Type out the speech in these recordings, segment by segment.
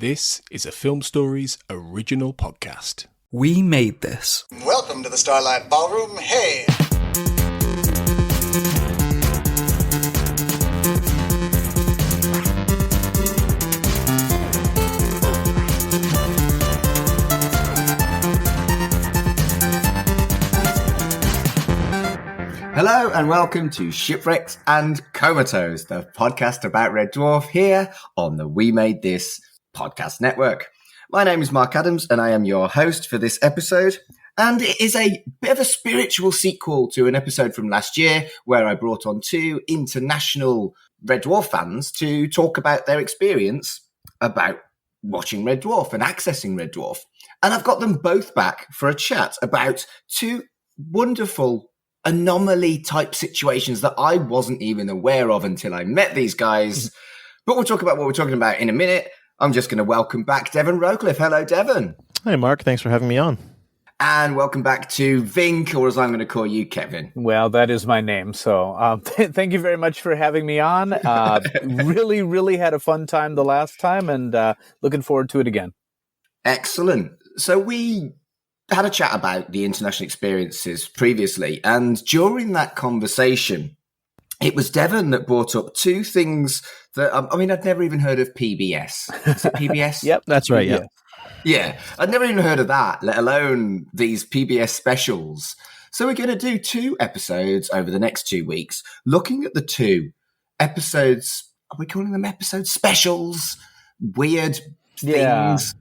This is a Film Stories original podcast. We made this. Welcome to the Starlight Ballroom. Hey! Hello and welcome to Shipwrecked and Comatose, the podcast about Red Dwarf here on the We Made This podcast network. My name is Mark Adams and I am your host for this episode. And it is a bit of a spiritual sequel to an episode from last year where I brought on two international Red Dwarf fans to talk about their experience about watching Red Dwarf and accessing Red Dwarf. And I've got them both back for a chat about two wonderful anomaly type situations that I wasn't even aware of until I met these guys. But we'll talk about what we're talking about in a minute. I'm just going to welcome back Devon Rowcliffe. Hello, Devon. Hi, Mark. Thanks for having me on. And welcome back to Vinnk, or as I'm going to call you, Kevin. Well, that is my name. So thank you very much for having me on. Really had a fun time the last time and looking forward to it again. Excellent. So we had a chat about the international experiences previously, and during that conversation, it was Devon that brought up two things that, I'd never even heard of PBS. Is it PBS? Yep, that's right, yeah. Yeah, I'd never even heard of that, let alone these PBS specials. So we're going to do two episodes over the next 2 weeks, looking at the two episodes, are we calling them episode specials? Weird things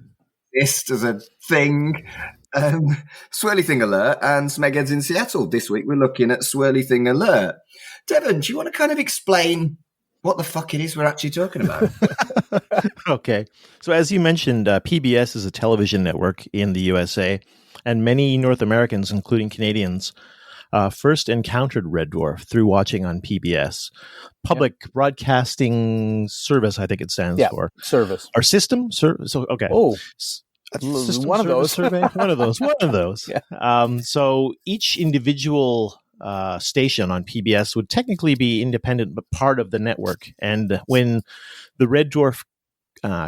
exist as a thing. Swirly Thing Alert and Smegheads in Seattle. This week we're looking at Swirly Thing Alert. Devon, do you want to kind of explain what the fuck it is we're actually talking about? Okay. So as you mentioned, PBS is a television network in the USA, and many North Americans, including Canadians, first encountered Red Dwarf through watching on PBS. Public Broadcasting Service, I think it stands for. Service. Our system? Okay. Oh, System one of those. Survey? One of those. Yeah. So each individual station on PBS would technically be independent, but part of the network. And when the Red Dwarf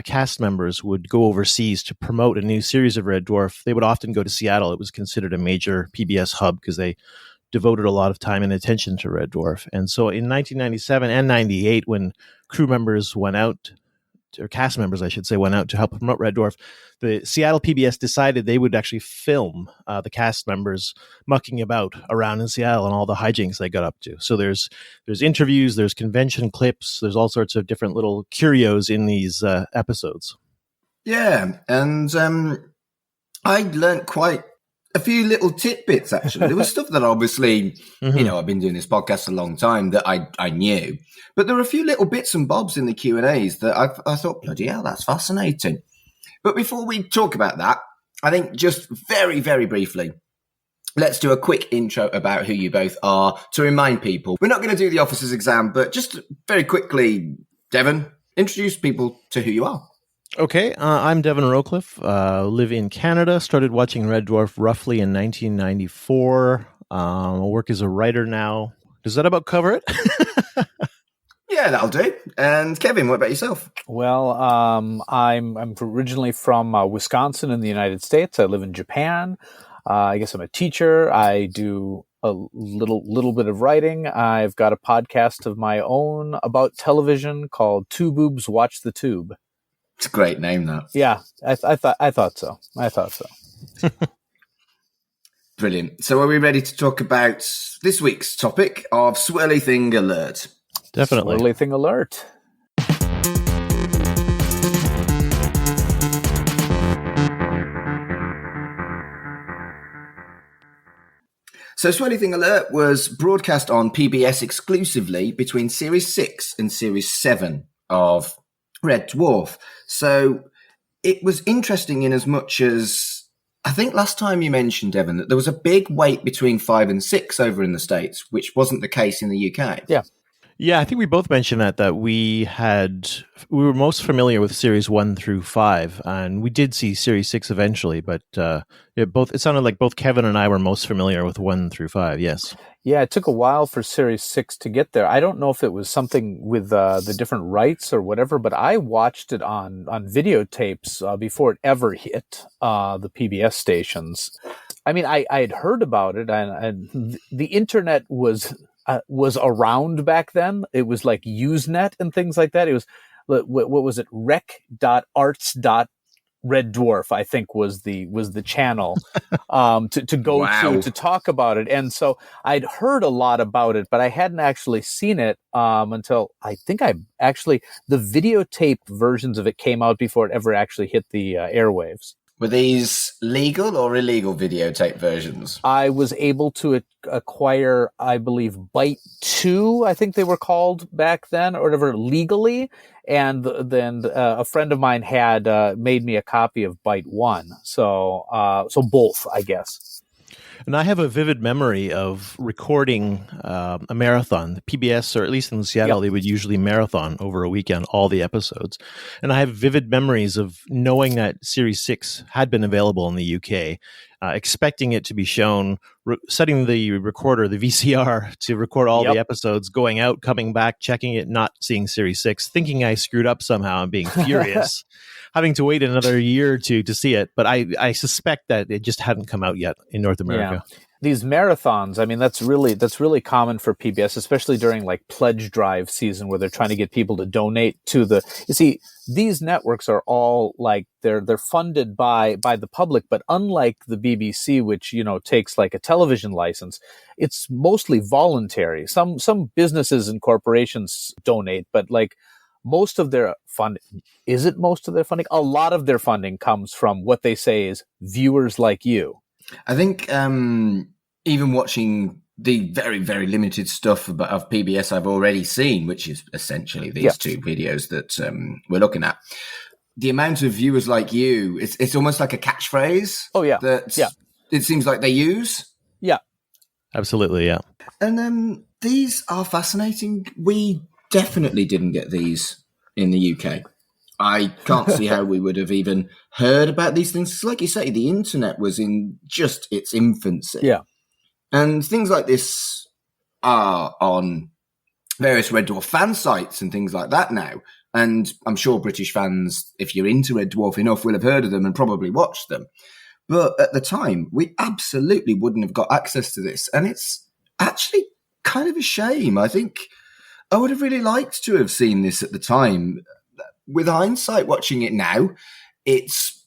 cast members would go overseas to promote a new series of Red Dwarf, they would often go to Seattle. It was considered a major PBS hub because they devoted a lot of time and attention to Red Dwarf. And so in 1997 and 98, when crew members went out, or cast members, I should say, went out to help promote Red Dwarf, the Seattle PBS decided they would actually film the cast members mucking about around in Seattle and all the hijinks they got up to. So there's interviews, there's convention clips, there's all sorts of different little curios in these episodes. Yeah, and I learned quite a few little tidbits, actually. There was stuff that obviously, I've been doing this podcast a long time that I knew. But there were a few little bits and bobs in the Q&As that I thought, bloody hell, that's fascinating. But before we talk about that, I think just very, very briefly, let's do a quick intro about who you both are to remind people. We're not going to do the officer's exam, but just very quickly, Devon, introduce people to who you are. Okay, I'm Devon Rowcliffe, live in Canada, started watching Red Dwarf roughly in 1994. I work as a writer now. Does that about cover it? Yeah, that'll do. And Kevin, what about yourself? Well, I'm originally from Wisconsin in the United States. I live in Japan. I guess I'm a teacher. I do a little bit of writing. I've got a podcast of my own about television called Two Boobs Watch the Tube. It's a great name, that. Yeah, I thought so. Brilliant. So are we ready to talk about this week's topic of Swirly Thing Alert? Definitely. Swirly Thing Alert. So Swirly Thing Alert was broadcast on PBS exclusively between Series 6 and Series 7 of Red Dwarf. So it was interesting in as much as, I think last time you mentioned, Devon, that there was a big wait between 5 and 6 over in the States, which wasn't the case in the UK. Yeah. Yeah, I think we both mentioned that we were most familiar with series 1 through 5, and we did see series 6 eventually, but it sounded like both Kevin and I were most familiar with 1 through 5. Yes. Yeah, it took a while for Series 6 to get there. I don't know if it was something with the different rights or whatever, but I watched it on videotapes before it ever hit the PBS stations. I mean, I had heard about it, and the internet was around back then. It was like Usenet and things like that. It was, what was it? Rec.arts.Red Dwarf, I think, was the channel to go to talk about it. And so I'd heard a lot about it, but I hadn't actually seen it until I think the videotape versions of it came out before it ever actually hit the airwaves. Were these legal or illegal videotape versions? I was able to acquire, I believe, Byte 2, I think they were called back then, or whatever, legally. And then a friend of mine had made me a copy of Byte 1. So both, I guess. And I have a vivid memory of recording a marathon. The PBS, or at least in Seattle, They would usually marathon over a weekend all the episodes. And I have vivid memories of knowing that Series 6 had been available in the UK, expecting it to be shown, setting the recorder, the VCR, to record all the episodes, going out, coming back, checking it, not seeing Series 6, thinking I screwed up somehow and being furious. Having to wait another year or two to see it, but I suspect that it just hadn't come out yet in North America. Yeah. These marathons, I mean, that's really common for PBS, especially during like pledge drive season, where they're trying to get people to donate to the. You see, these networks are all like they're funded by the public, but unlike the BBC, which takes like a television license, it's mostly voluntary. Some businesses and corporations donate, but like. Most of their funding, is it most of their funding? A lot of their funding comes from what they say is viewers like you. I think even watching the very, very limited stuff of PBS I've already seen, which is essentially these two videos that we're looking at, the amount of viewers like you, it's almost like a catchphrase. Oh, yeah. It seems like they use. Yeah. Absolutely, yeah. And these are fascinating. We definitely didn't get these in the UK. I can't see how we would have even heard about these things. Like you say, the internet was in just its infancy. Yeah. And things like this are on various Red Dwarf fan sites and things like that now. And I'm sure British fans, if you're into Red Dwarf enough, will have heard of them and probably watched them. But at the time, we absolutely wouldn't have got access to this. And it's actually kind of a shame. I think I would have really liked to have seen this at the time. With hindsight, watching it now, it's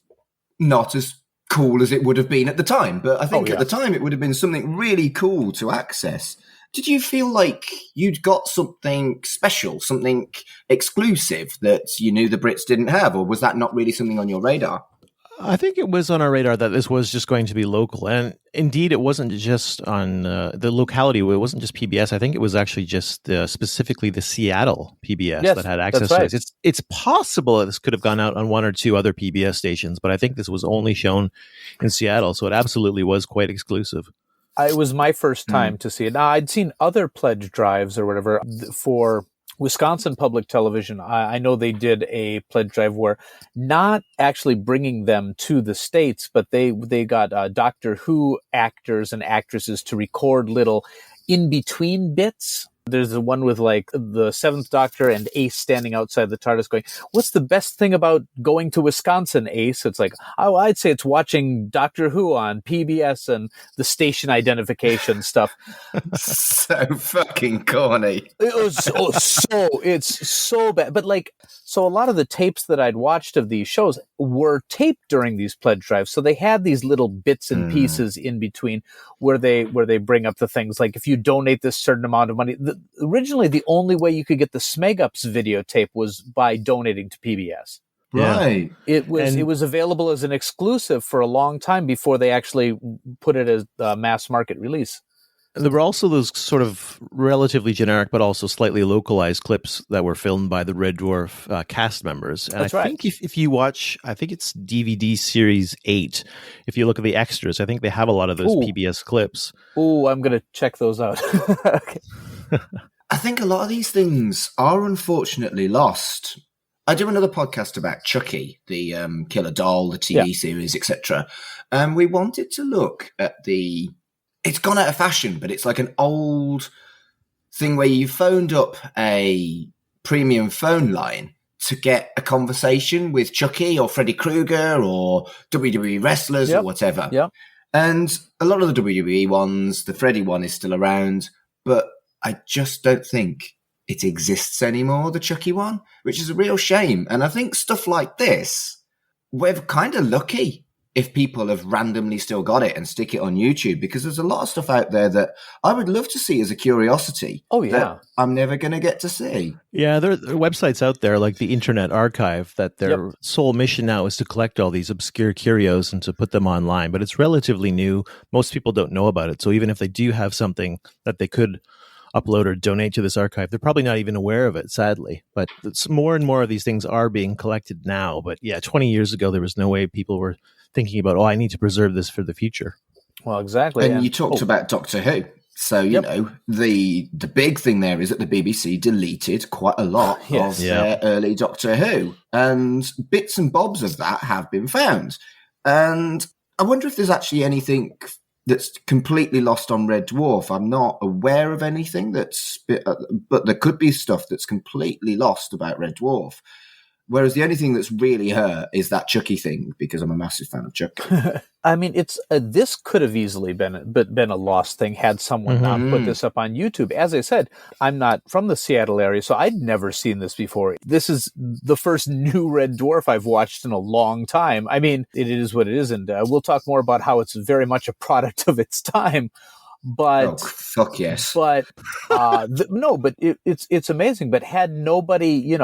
not as cool as it would have been at the time. But I think at the time, it would have been something really cool to access. Did you feel like you'd got something special, something exclusive that you knew the Brits didn't have? Or was that not really something on your radar? I think it was on our radar that this was just going to be local. And indeed, it wasn't just on the locality. It wasn't just PBS. I think it was actually just specifically the Seattle PBS that had access to this. It's possible that this could have gone out on one or two other PBS stations, but I think this was only shown in Seattle. So it absolutely was quite exclusive. It was my first time to see it. Now, I'd seen other pledge drives or whatever for Wisconsin Public Television. I know they did a pledge drive where not actually bringing them to the States, but they got Doctor Who actors and actresses to record little in-between bits. There's the one with like the Seventh Doctor and Ace standing outside the TARDIS going, "What's the best thing about going to Wisconsin, Ace?" It's like, oh, I'd say it's watching Doctor Who on PBS and the station identification stuff. So fucking corny. It was it's so bad. But like, so a lot of the tapes that I'd watched of these shows were taped during these pledge drives. So they had these little bits and pieces in between where they bring up the things like, if you donate this certain amount of money. Originally, the only way you could get the Smegups videotape was by donating to PBS. Right. It was available as an exclusive for a long time before they actually put it as a mass market release. There were also those sort of relatively generic but also slightly localized clips that were filmed by the Red Dwarf cast members. And That's I right. think if you watch, I think it's DVD Series 8, if you look at the extras, I think they have a lot of those PBS clips. Oh, I'm going to check those out. Okay. I think a lot of these things are unfortunately lost. I do another podcast about Chucky, the killer doll, the TV series, etc. And we wanted to look at it's gone out of fashion, but it's like an old thing where you phoned up a premium phone line to get a conversation with Chucky or Freddy Krueger or WWE wrestlers or whatever. Yep. And a lot of the WWE ones, the Freddy one is still around, but I just don't think it exists anymore, the Chucky one, which is a real shame. And I think stuff like this, we're kind of lucky if people have randomly still got it and stick it on YouTube, because there's a lot of stuff out there that I would love to see as a curiosity. Oh, yeah. That I'm never going to get to see. Yeah, there are websites out there like the Internet Archive that their sole mission now is to collect all these obscure curios and to put them online. But it's relatively new. Most people don't know about it. So even if they do have something that they could upload or donate to this archive, they're probably not even aware of it, sadly. But it's more and more of these things are being collected now. But yeah, 20 years ago, there was no way people were thinking about, I need to preserve this for the future. Well, exactly. And you talked about Doctor Who. So, you know, the big thing there is that the BBC deleted quite a lot of their early Doctor Who. And bits and bobs of that have been found. And I wonder if there's actually anything that's completely lost on Red Dwarf. I'm not aware of anything but there could be stuff that's completely lost about Red Dwarf. Whereas the only thing that's really hurt is that Chucky thing, because I'm a massive fan of Chucky. I mean, it's this could have easily been a lost thing had someone not put this up on YouTube. As I said, I'm not from the Seattle area, so I'd never seen this before. This is the first new Red Dwarf I've watched in a long time. I mean, it is what it is, and we'll talk more about how it's very much a product of its time. But fuck yes. But but it's amazing. But had nobody,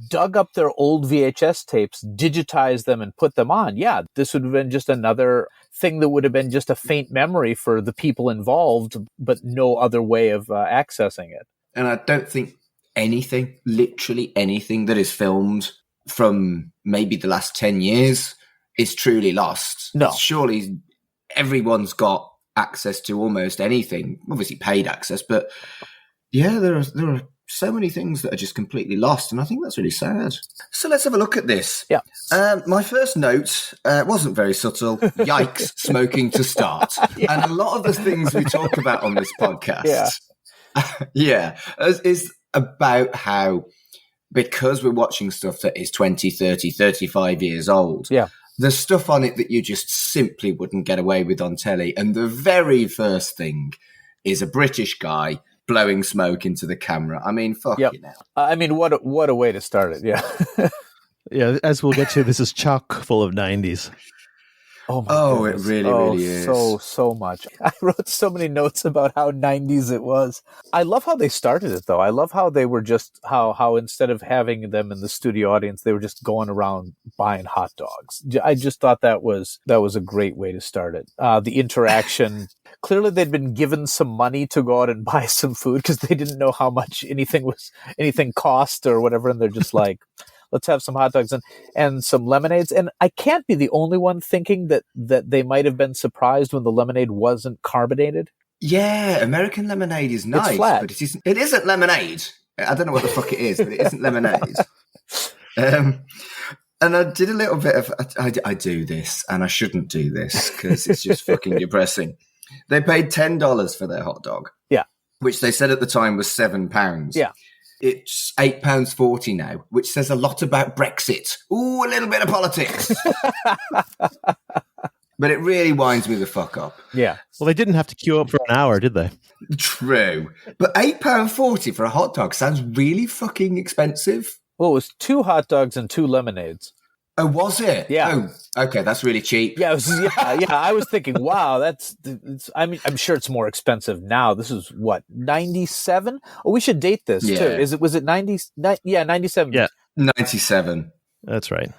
dug up their old VHS tapes, digitized them, and put them on, this would have been just another thing that would have been just a faint memory for the people involved, but no other way of accessing it. And I don't think literally anything that is filmed from maybe the last 10 years is truly lost. No. Surely everyone's got access to almost anything, obviously paid access, but there are so many things that are just completely lost, and I think that's really sad. So let's have a look at this. Yeah. My first note wasn't very subtle. Yikes, smoking to start. And a lot of the things we talk about on this podcast is about how, because we're watching stuff that is 20, 30, 35 years old, there's stuff on it that you just simply wouldn't get away with on telly. And the very first thing is a British guy blowing smoke into the camera. I mean, fuck you now. I mean, what a way to start it. Yeah. Yeah, as we'll get to, this is chock full of 90s. Oh, my goodness. It really is. So much. I wrote so many notes about how 90s it was. I love how they started it, though. I love how they were just, how instead of having them in the studio audience, they were just going around buying hot dogs. I just thought that was a great way to start it. The interaction, clearly they'd been given some money to go out and buy some food because they didn't know how much anything cost or whatever. And they're just like, let's have some hot dogs and some lemonades. And I can't be the only one thinking that they might have been surprised when the lemonade wasn't carbonated. Yeah, American lemonade is nice, it's flat. But it isn't lemonade. I don't know what the fuck it is, but it isn't lemonade. And I did a little bit of, I do this, and I shouldn't do this because it's just fucking depressing. They paid $10 for their hot dog. Yeah. Which they said at the time was £7. Yeah. It's £8.40 now, which says a lot about Brexit. Ooh, a little bit of politics. But it really winds me the fuck up. Yeah. Well, they didn't have to queue up for an hour, did they? True. But £8.40 for a hot dog sounds really fucking expensive. Well, it was 2 hot dogs and 2 lemonades. Oh, was it? Yeah. Oh, okay, that's really cheap. Yeah, I was thinking, wow, I mean, I'm sure it's more expensive now. This is what, 97? Oh, we should date this too. Was it 90? Yeah, 97. Yeah, 97. That's right.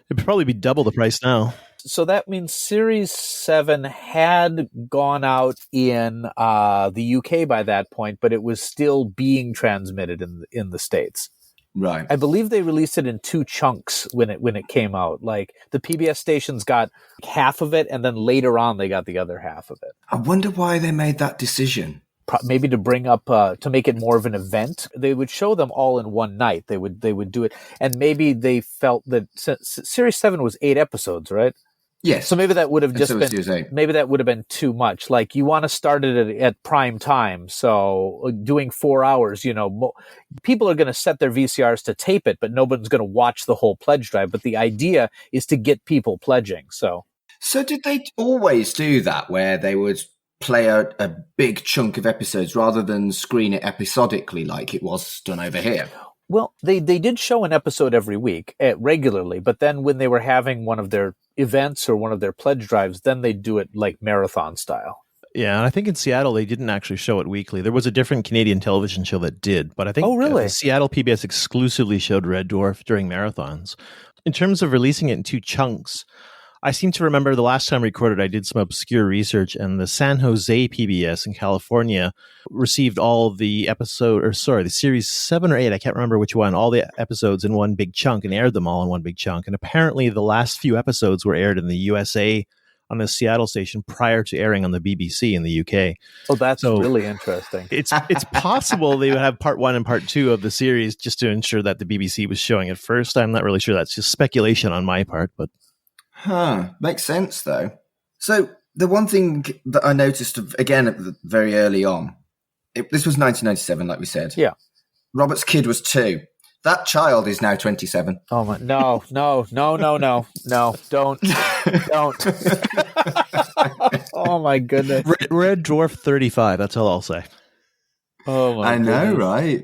It'd probably be double the price now. So that means Series 7 had gone out in the UK by that point, but it was still being transmitted in the States. Right. I believe they released it in 2 chunks when it came out. Like the PBS stations got half of it, and then later on they got the other half of it. I wonder why they made that decision. maybe to bring up to make it more of an event. They would show them all in one night. They would do it, and maybe they felt that Series 7 was 8 episodes, right? Yes. So maybe that would have just Series been 8. maybe that would have been too much. Like you want to start it at prime time, so doing 4 hours. People are going to set their VCRs to tape it, but nobody's going to watch the whole pledge drive. But the idea is to get people pledging. So did they always do that, where they would play a big chunk of episodes rather than screen it episodically like it was done over here? Well, they did show an episode every week regularly, but then when they were having one of their events or one of their pledge drives, then they do it like marathon style. Yeah, and I think in Seattle they didn't actually show it weekly. There was a different Canadian television show that did, but I think the Seattle PBS exclusively showed Red Dwarf during marathons. In terms of releasing it in 2 chunks, I seem to remember the last time I recorded, I did some obscure research, and the San Jose PBS in California received all the the series 7 or 8, I can't remember which one, all the episodes in one big chunk and aired them all in one big chunk. And apparently the last few episodes were aired in the USA on the Seattle station prior to airing on the BBC in the UK. Oh, that's really interesting. It's possible they would have part 1 and part 2 of the series just to ensure that the BBC was showing it first. I'm not really sure. That's just speculation on my part, but... Makes sense, though. So the one thing that I noticed, again, very early on, this was 1997, like we said. Yeah. Robert's kid was 2. That child is now 27. Oh, my. No, don't. Oh, my goodness. Red Dwarf 35, that's all I'll say. Oh, my goodness. I know, right?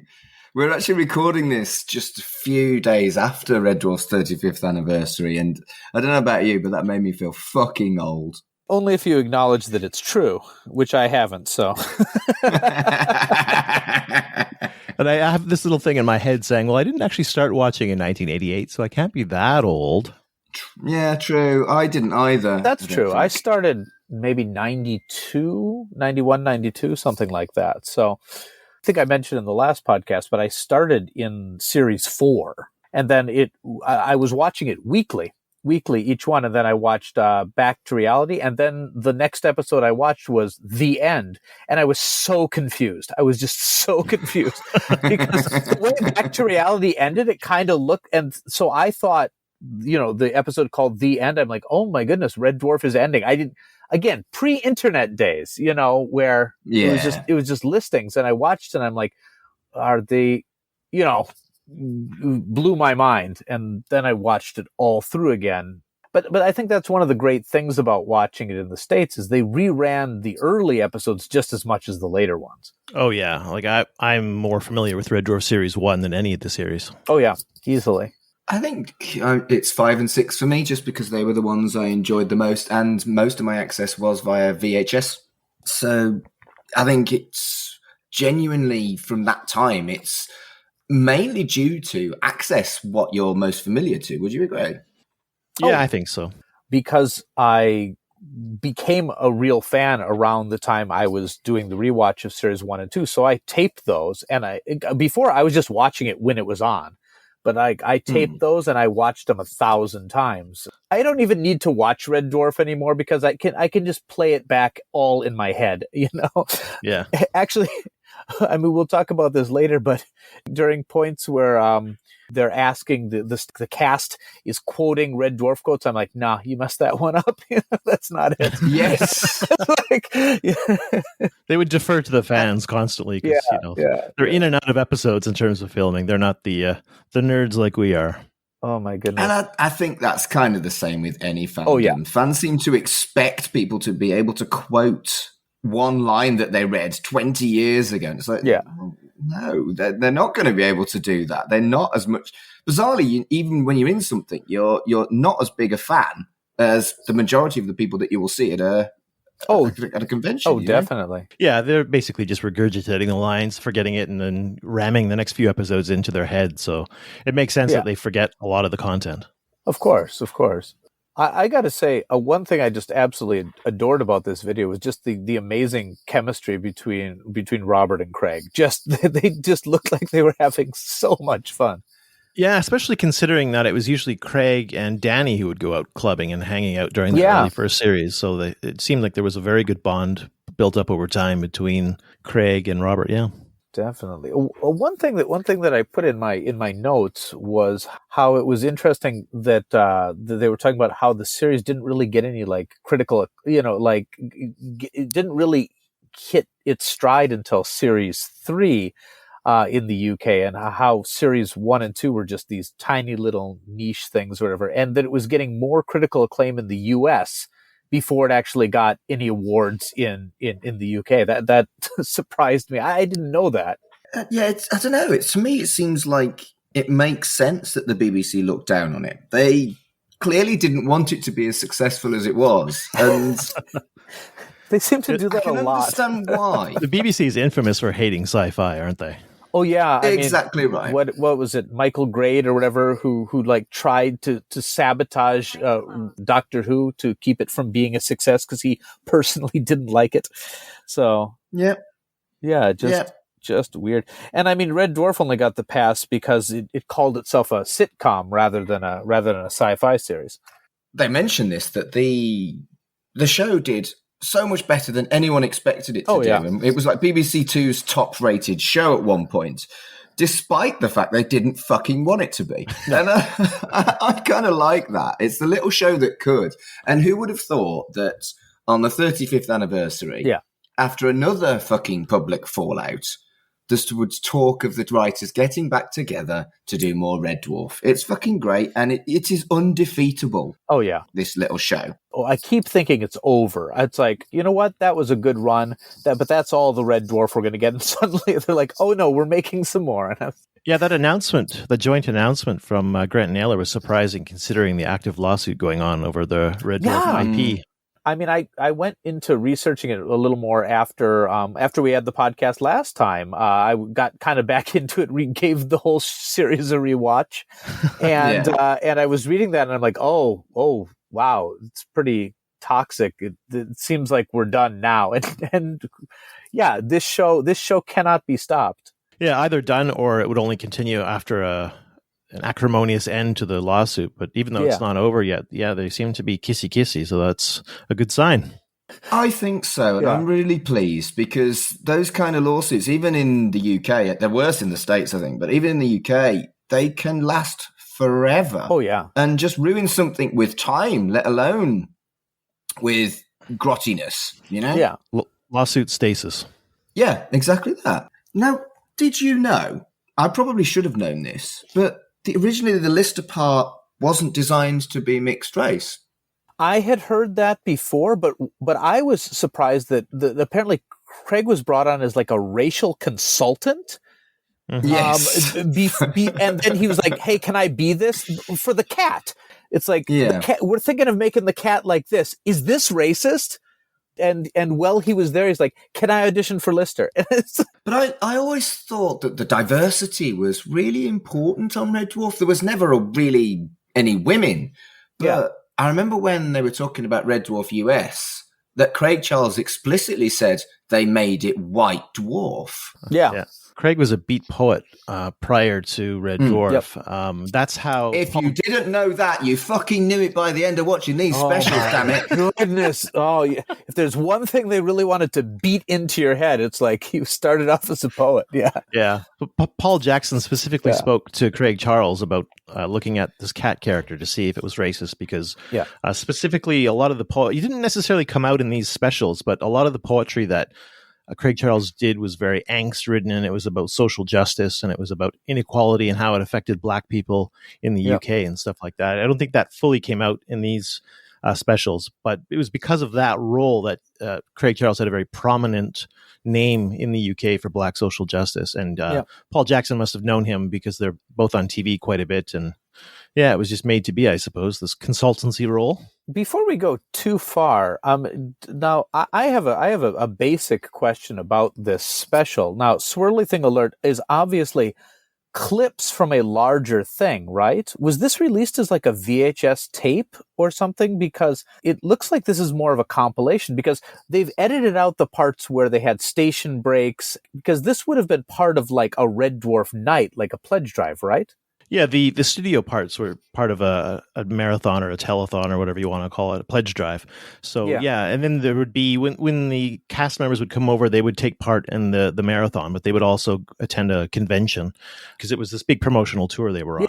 We're actually recording this just a few days after Red Dwarf's 35th anniversary, and I don't know about you, but that made me feel fucking old. Only if you acknowledge that it's true, which I haven't, so. And I have this little thing in my head saying, well, I didn't actually start watching in 1988, so I can't be that old. Yeah, true. I didn't either. That's true. I started maybe 92, 91, 92, something like that, so... I think I mentioned in the last podcast, but I started in series 4, and then I was watching it weekly each one, and then I watched Back to Reality, and then the next episode I watched was The End, and I was so confused. I was just so confused because the way Back to Reality ended, it kind of looked, and so I thought, the episode called The End, I'm like, oh my goodness, Red Dwarf is ending. I didn't. Again, pre-internet days, where it was just listings, and I watched, and I'm like, are they, blew my mind, and then I watched it all through again. But I think that's one of the great things about watching it in the States is they reran the early episodes just as much as the later ones. Oh yeah, like I'm more familiar with Red Dwarf Series 1 than any of the series. Oh yeah, easily. I think it's 5 and 6 for me, just because they were the ones I enjoyed the most, and most of my access was via VHS. So I think it's genuinely from that time, it's mainly due to access what you're most familiar to. Would you agree? Yeah, I think so. Because I became a real fan around the time I was doing the rewatch of Series 1 and 2. So I taped those, and before I was just watching it when it was on. But I taped those and I watched them 1,000 times. I don't even need to watch Red Dwarf anymore because I can just play it back all in my head, Yeah. Actually, I mean, we'll talk about this later, but during points where they're asking the cast is quoting Red Dwarf quotes, I'm like, nah, you messed that one up. That's not it. Yes. They would defer to the fans constantly because they're in and out of episodes in terms of filming. They're not the nerds like we are. Oh my goodness. And I think that's kind of the same with any fandom. Oh, yeah. Fans seem to expect people to be able to quote one line that they read 20 years ago. And it's like, no, they're not going to be able to do that. They're not as much. Bizarrely, even when you're in something, you're not as big a fan as the majority of the people that you will see at a convention. Oh, definitely. Yeah, they're basically just regurgitating the lines, forgetting it, and then ramming the next few episodes into their head. So it makes sense that they forget a lot of the content. Of course. I got to say, one thing I just absolutely adored about this video was just the amazing chemistry between Robert and Craig. They just looked like they were having so much fun. Yeah, especially considering that it was usually Craig and Danny who would go out clubbing and hanging out during the early first series. So it seemed like there was a very good bond built up over time between Craig and Robert. Yeah. Definitely. One thing that I put in my notes was how it was interesting that they were talking about how the series didn't really get any like critical, it didn't really hit its stride until series 3 in the UK, and how series 1 and 2 were just these tiny little niche things or whatever, and that it was getting more critical acclaim in the US before it actually got any awards in the UK. That surprised me. I didn't know that. Yeah, I don't know. To me, it seems like it makes sense that the BBC looked down on it. They clearly didn't want it to be as successful as it was, and they seem to do that a lot. I can understand why. The BBC is infamous for hating sci-fi, aren't they? Oh yeah, exactly right. What was it, Michael Grade or whatever, who like tried to sabotage Doctor Who to keep it from being a success because he personally didn't like it. So just weird. And I mean, Red Dwarf only got the pass because it called itself a sitcom rather than a sci-fi series. They mentioned this, that the show did so much better than anyone expected it to do. Yeah. It was like BBC Two's top-rated show at one point, despite the fact they didn't fucking want it to be. And I kind of like that. It's the little show that could. And who would have thought that on the 35th anniversary, after another fucking public fallout, there was talk of the writers getting back together to do more Red Dwarf. It's fucking great, and it is undefeatable. Oh, yeah. This little show. Oh, I keep thinking it's over. It's like, you know what? That was a good run, but that's all the Red Dwarf we're going to get. And suddenly they're like, oh, no, we're making some more. Yeah, that announcement, the joint announcement from Grant and Naylor was surprising considering the active lawsuit going on over the Red Dwarf IP. I mean, I went into researching it a little more after we had the podcast last time. I got kind of back into it, gave the whole series a rewatch, and and I was reading that, and I'm like, oh, wow, it's pretty toxic. It seems like we're done now, and yeah, this show cannot be stopped. Yeah, either done or it would only continue after an acrimonious end to the lawsuit. But even though it's not over yet, they seem to be kissy-kissy, so that's a good sign. I think so, and I'm really pleased because those kind of lawsuits, even in the UK, they're worse in the States, I think, but even in the UK, they can last forever. Oh, yeah. And just ruin something with time, let alone with grottiness, you know? Yeah. Lawsuit stasis. Yeah, exactly that. Now, did you know, I probably should have known this, but originally the Lister part wasn't designed to be mixed race. I had heard that before, but I was surprised that apparently Craig was brought on as like a racial consultant. Mm-hmm. Yes. And then he was like, hey, can I be this for the cat? It's like, the cat, we're thinking of making the cat like this. Is this racist? And while he was there, he's like, can I audition for Lister? But I always thought that the diversity was really important on Red Dwarf. There was never really any women. But I remember when they were talking about Red Dwarf US, that Craig Charles explicitly said they made it White Dwarf. Yeah. Craig was a beat poet prior to Red Dwarf. Yep. That's how... If you didn't know that, you fucking knew it by the end of watching these specials, damn it. Goodness. Oh, yeah. If there's one thing they really wanted to beat into your head, it's like he started off as a poet. Yeah. Yeah. But Paul Jackson specifically spoke to Craig Charles about looking at this cat character to see if it was racist because specifically a lot of the you didn't necessarily come out in these specials, but a lot of the poetry that Craig Charles did was very angst-ridden, and it was about social justice, and it was about inequality and how it affected Black people in the UK and stuff like that. I don't think that fully came out in these specials, but it was because of that role that Craig Charles had a very prominent name in the UK for Black social justice, and Paul Jackson must have known him because they're both on TV quite a bit, and it was just made to be, I suppose, this consultancy role. Before we go too far, now I have a basic question about this special. Now, Swirly Thing Alert is obviously clips from a larger thing, right? Was this released as like a VHS tape or something? Because it looks like this is more of a compilation because they've edited out the parts where they had station breaks because this would have been part of like a Red Dwarf night, like a pledge drive, right? Yeah, the studio parts were part of a marathon or a telethon or whatever you want to call it, a pledge drive. So yeah, and then there would be when the cast members would come over, they would take part in the marathon, but they would also attend a convention because it was this big promotional tour they were on.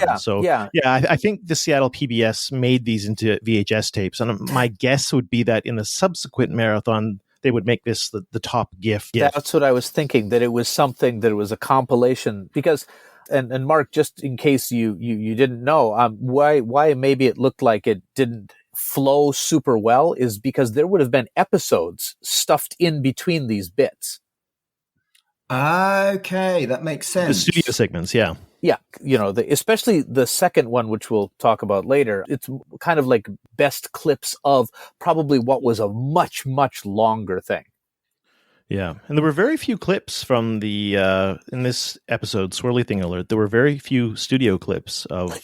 I think the Seattle PBS made these into VHS tapes, and my guess would be that in the subsequent marathon, they would make this the top gift. That's what I was thinking, that it was something, that it was a compilation, because and Mark, just in case you didn't know, why maybe it looked like it didn't flow super well is because there would have been episodes stuffed in between these bits. Okay, that makes sense. The studio segments, yeah. Yeah, especially the second one, which we'll talk about later, it's kind of like best clips of probably what was a much, much longer thing. Yeah, and there were very few clips from the in this episode, Swirly Thing Alert. There were very few studio clips of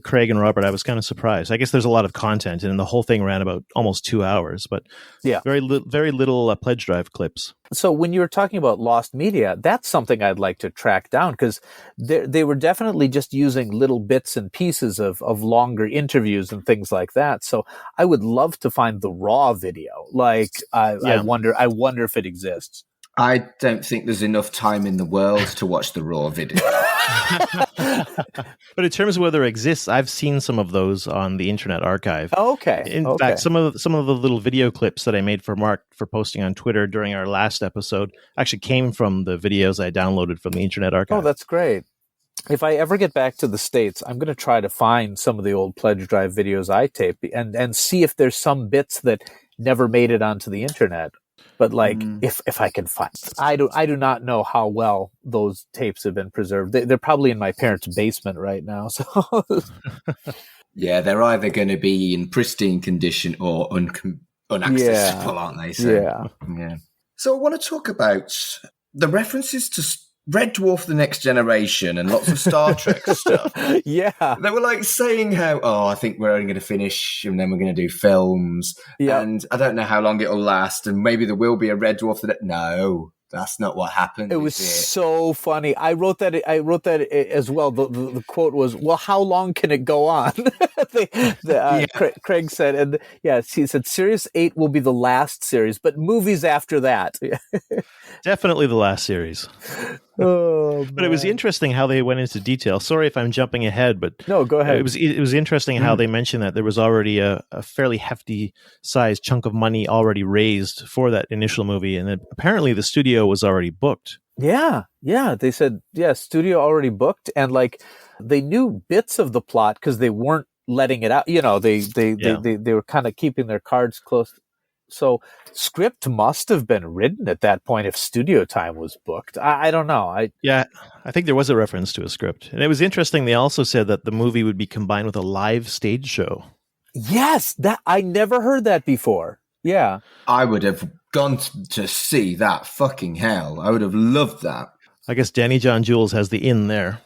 Craig and Robert. I was kind of surprised. I guess there's a lot of content, and the whole thing ran about almost 2 hours, but very little pledge drive clips. So when you were talking about lost media, that's something I'd like to track down, because they were definitely just using little bits and pieces of longer interviews and things like that. So I would love to find the raw video. Like I wonder if it exists. I don't think there's enough time in the world to watch the raw video. But in terms of whether it exists, I've seen some of those on the Internet Archive. Okay. In fact, some of the little video clips that I made for Mark for posting on Twitter during our last episode actually came from the videos I downloaded from the Internet Archive. Oh, that's great. If I ever get back to the States, I'm going to try to find some of the old pledge drive videos I taped and see if there's some bits that never made it onto the internet. But if I can find, I do not know how well those tapes have been preserved. They're probably in my parents' basement right now. So yeah, they're either going to be in pristine condition or unaccessible, aren't they? So, yeah. So I want to talk about the references to Red Dwarf: The Next Generation and lots of Star Trek stuff. Yeah. They were like saying how, I think we're only going to finish and then we're going to do films. Yeah. And I don't know how long it'll last. And maybe there will be a Red Dwarf. No, that's not what happened. It was so funny. I wrote that as well. The quote was, well, how long can it go on? Craig said, and he said, Series 8 will be the last series, but movies after that. Definitely the last series. Oh, but it was interesting how they went into detail. Sorry if I'm jumping ahead, but no, go ahead. It was interesting how they mentioned that there was already a fairly hefty sized chunk of money already raised for that initial movie, and apparently the studio was already booked. Yeah. They said, studio already booked, and they knew bits of the plot because they weren't letting it out. They were kind of keeping their cards close. So script must have been written at that point if studio time was booked. I don't know. I think there was a reference to a script. And it was interesting. They also said that the movie would be combined with a live stage show. Yes, that I never heard that before. Yeah. I would have gone to see that. Fucking hell. I would have loved that. I guess Danny John Jules has the in there.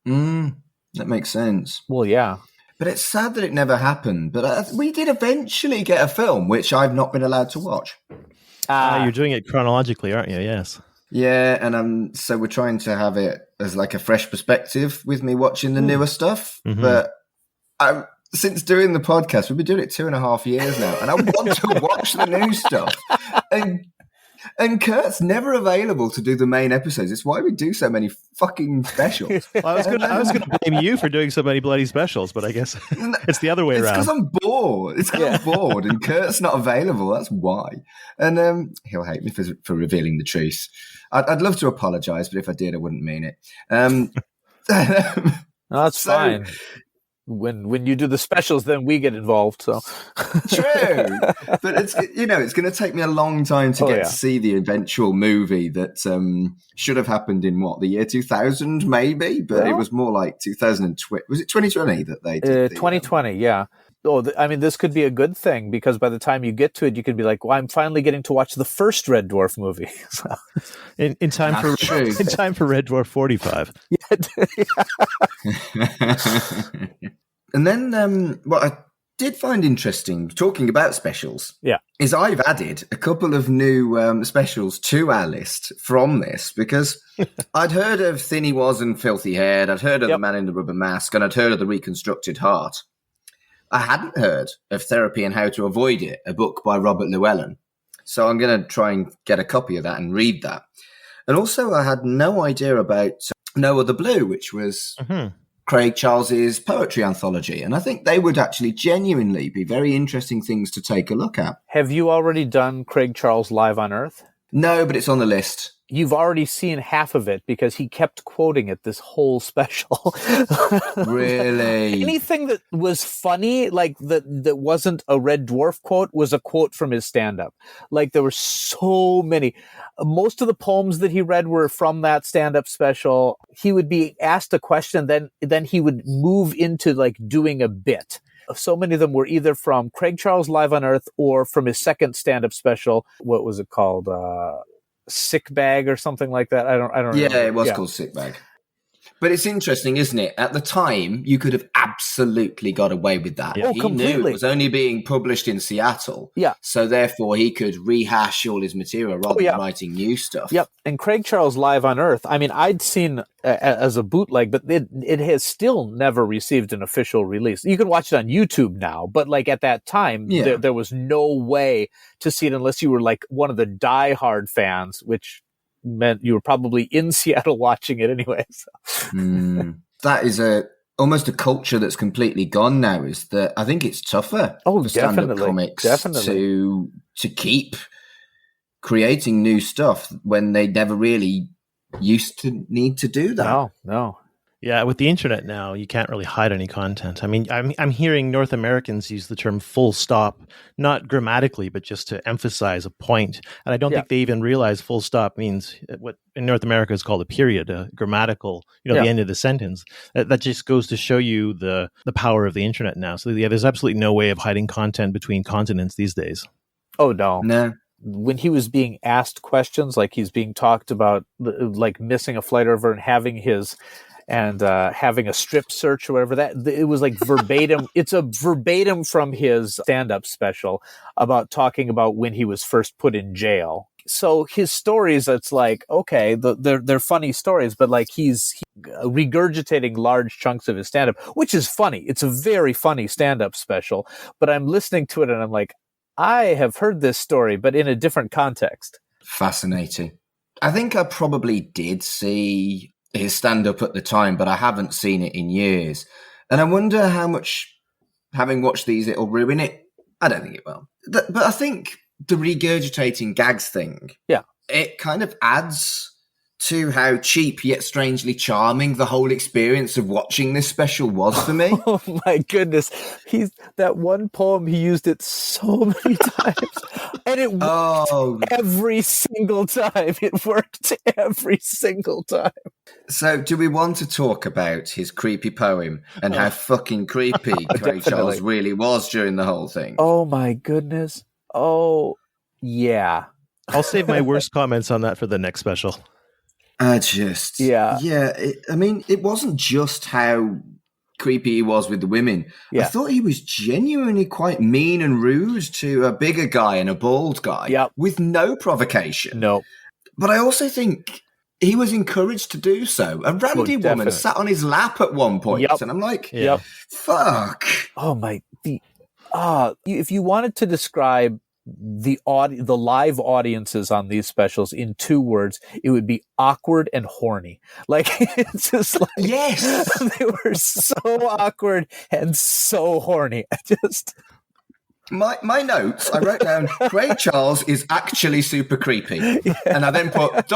That makes sense. Well, yeah. But it's sad that it never happened. But we did eventually get a film, which I've not been allowed to watch. You're doing it chronologically, aren't you? Yes. Yeah, and so we're trying to have it as like a fresh perspective with me watching the newer stuff. Mm-hmm. But since doing the podcast, we've been doing it 2.5 years now, and I want to watch the new stuff. And Kurt's never available to do the main episodes. It's why we do so many fucking specials. Well, I was going to blame you for doing so many bloody specials, but I guess it's the other way around. It's because I'm bored. I'm bored, and Kurt's not available. That's why. And he'll hate me for revealing the truth. I'd love to apologise, but if I did, I wouldn't mean it. No, that's fine. When you do the specials, then we get involved. So true, but it's going to take me a long time to get to see the eventual movie that should have happened in the year 2000 maybe, but it was more like 2020. Was it 2020 that they did? 2020, yeah. Oh, this could be a good thing because by the time you get to it, you could be like, "Well, I'm finally getting to watch the first Red Dwarf movie." So. In time for Red Dwarf 45. And then, did find interesting, talking about specials, Yeah. is I've added a couple of new specials to our list from this, because I'd heard of Thin He Was and Filthy Haired, I'd heard of The Man in the Rubber Mask, and I'd heard of The Reconstructed Heart. I hadn't heard of Therapy and How to Avoid It, a book by Robert Llewellyn. So I'm going to try and get a copy of that and read that. And also I had no idea about No Other Blue, which was Craig Charles's poetry anthology. And I think they would actually genuinely be very interesting things to take a look at. Have you already done Craig Charles Live on Earth? No, but it's on the list. You've already seen half of it because he kept quoting it this whole special. Really? Anything that was funny, like that wasn't a Red Dwarf quote, was a quote from his stand-up. Like there were so many. Most of the poems that he read were from that stand-up special. He would be asked a question, then he would move into like doing a bit. So many of them were either from Craig Charles Live on Earth or from his second stand-up special. What was it called? Sick Bag or something like that. I don't remember. Yeah, it was called Sick Bag. But it's interesting, isn't it? At the time, you could have absolutely got away with that. Oh, he completely. knew it was only being published in Seattle. Yeah. So therefore, he could rehash all his material rather than writing new stuff. Yep. And Craig Charles Live on Earth, I mean, I'd seen as a bootleg, but it has still never received an official release. You can watch it on YouTube now, but like at that time, there was no way to see it unless you were like one of the diehard fans, which meant you were probably in Seattle watching it anyway. So. That is almost a culture that's completely gone now. Is that I think it's tougher for stand-up comics to keep creating new stuff when they never really used to need to do that. No. Yeah, with the internet now, you can't really hide any content. I mean, I'm hearing North Americans use the term full stop, not grammatically, but just to emphasize a point. And I don't think they even realize full stop means what in North America is called a period, a grammatical, the end of the sentence. That just goes to show you the power of the internet now. So there's absolutely no way of hiding content between continents these days. Oh, no. No. When he was being asked questions, like he's being talked about, like missing a flight over and having having a strip search or whatever, that it was like verbatim. It's a verbatim from his stand-up special about talking about when he was first put in jail. So his stories, it's like, okay, they're funny stories, but like he's regurgitating large chunks of his stand-up, which is funny. It's a very funny stand-up special, but I'm listening to it and I'm like, I have heard this story, but in a different context. Fascinating. I think I probably did see his stand-up at the time, but I haven't seen it in years. And I wonder how much, having watched these, it'll ruin it. I don't think it will. But I think the regurgitating gags thing, it kind of adds to how cheap yet strangely charming the whole experience of watching this special was for me. Oh my goodness. That one poem, he used it so many times. And it worked every single time. It worked every single time. So do we want to talk about his creepy poem and how fucking creepy Craig Charles really was during the whole thing? Oh my goodness. Oh, yeah. I'll save my worst comments on that for the next special. It wasn't just how creepy he was with the women. I thought he was genuinely quite mean and rude to a bigger guy and a bald guy with no provocation. No. But I also think he was encouraged to do so. A randy woman sat on his lap at one point, and I'm like, fuck. Oh my, if you wanted to describe the live audiences on these specials in 2 words, it would be awkward and horny. Like, it's just like, yes, they were so awkward and so horny. My notes, I wrote down, Craig Charles is actually super creepy. And I then put ...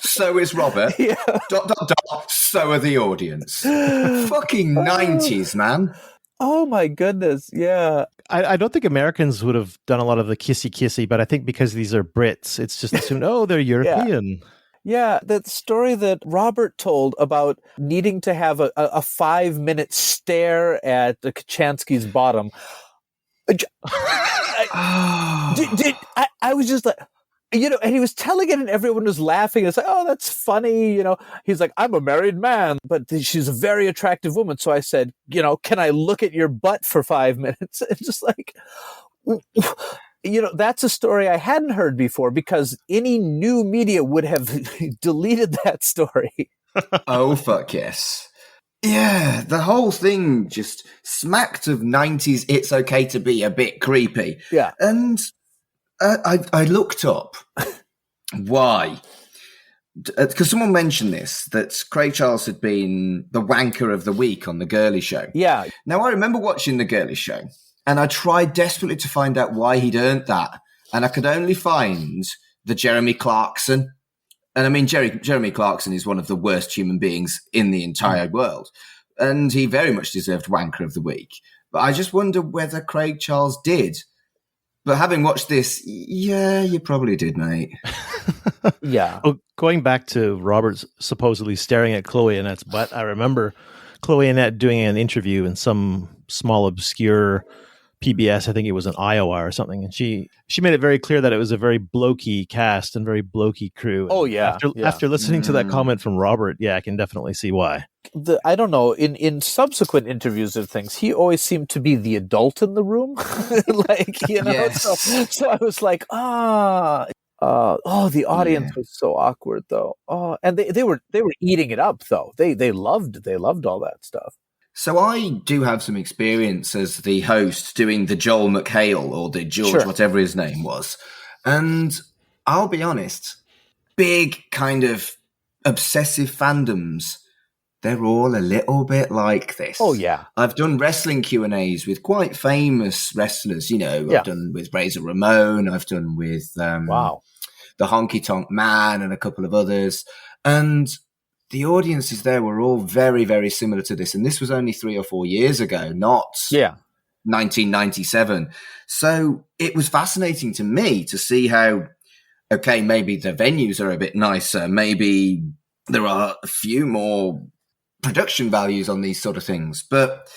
so is Robert, ... so are the audience. Fucking 90s, man. Oh my goodness, yeah. I don't think Americans would have done a lot of the kissy, but I think because these are Brits, it's just assumed, they're European. Yeah, that story that Robert told about needing to have a 5-minute stare at the Kachansky's bottom. I was just like, And he was telling it and everyone was laughing. It's like, oh, that's funny. He's like, I'm a married man, but she's a very attractive woman. So I said, can I look at your butt for 5 minutes? And just like, that's a story I hadn't heard before because any new media would have deleted that story. Oh, fuck yes. Yeah, the whole thing just smacked of 90s It's Okay to Be a Bit Creepy. Yeah. And I looked up why. Because someone mentioned this, that Craig Charles had been the wanker of the week on The Girly Show. Yeah. Now, I remember watching The Girly Show, and I tried desperately to find out why he'd earned that. And I could only find the Jeremy Clarkson. And I mean, Jeremy Clarkson is one of the worst human beings in the entire world. And he very much deserved wanker of the week. But I just wonder whether Craig Charles did. But having watched this, yeah, you probably did, mate. Yeah. Well, going back to Robert supposedly staring at Chloe Annette's butt, I remember Chloe Annette doing an interview in some small obscure PBS, I think it was in Iowa or something, and she made it very clear that it was a very blokey cast and very blokey crew. Oh, yeah. After listening to that comment from Robert, yeah, I can definitely see why. I don't know, in subsequent interviews of things, he always seemed to be the adult in the room. Yes. So I was like, the audience was so awkward though. Oh, and they were eating it up though. They loved all that stuff. So I do have some experience as the host doing the Joel McHale or the George, Sure. whatever his name was. And I'll be honest, big kind of obsessive fandoms, they're all a little bit like this. Oh, yeah. I've done wrestling Q&As with quite famous wrestlers, I've done with Razor Ramon, I've done with Wow. the Honky Tonk Man and a couple of others. And the audiences there were all very, very similar to this. And this was only 3 or 4 years ago, not 1997. So it was fascinating to me to see how, okay, maybe the venues are a bit nicer. Maybe there are a few more production values on these sort of things. But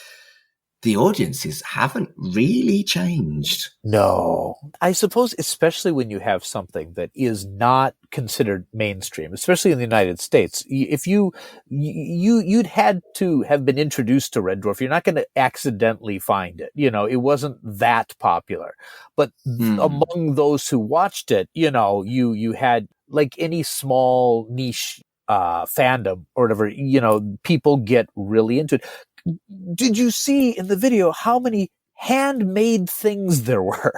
the audiences haven't really changed. No. I suppose, especially when you have something that is not considered mainstream, especially in the United States, if you'd had to have been introduced to Red Dwarf, you're not going to accidentally find it. It wasn't that popular. But among those who watched it, you had like any small niche fandom or whatever, people get really into it. Did you see in the video how many handmade things there were?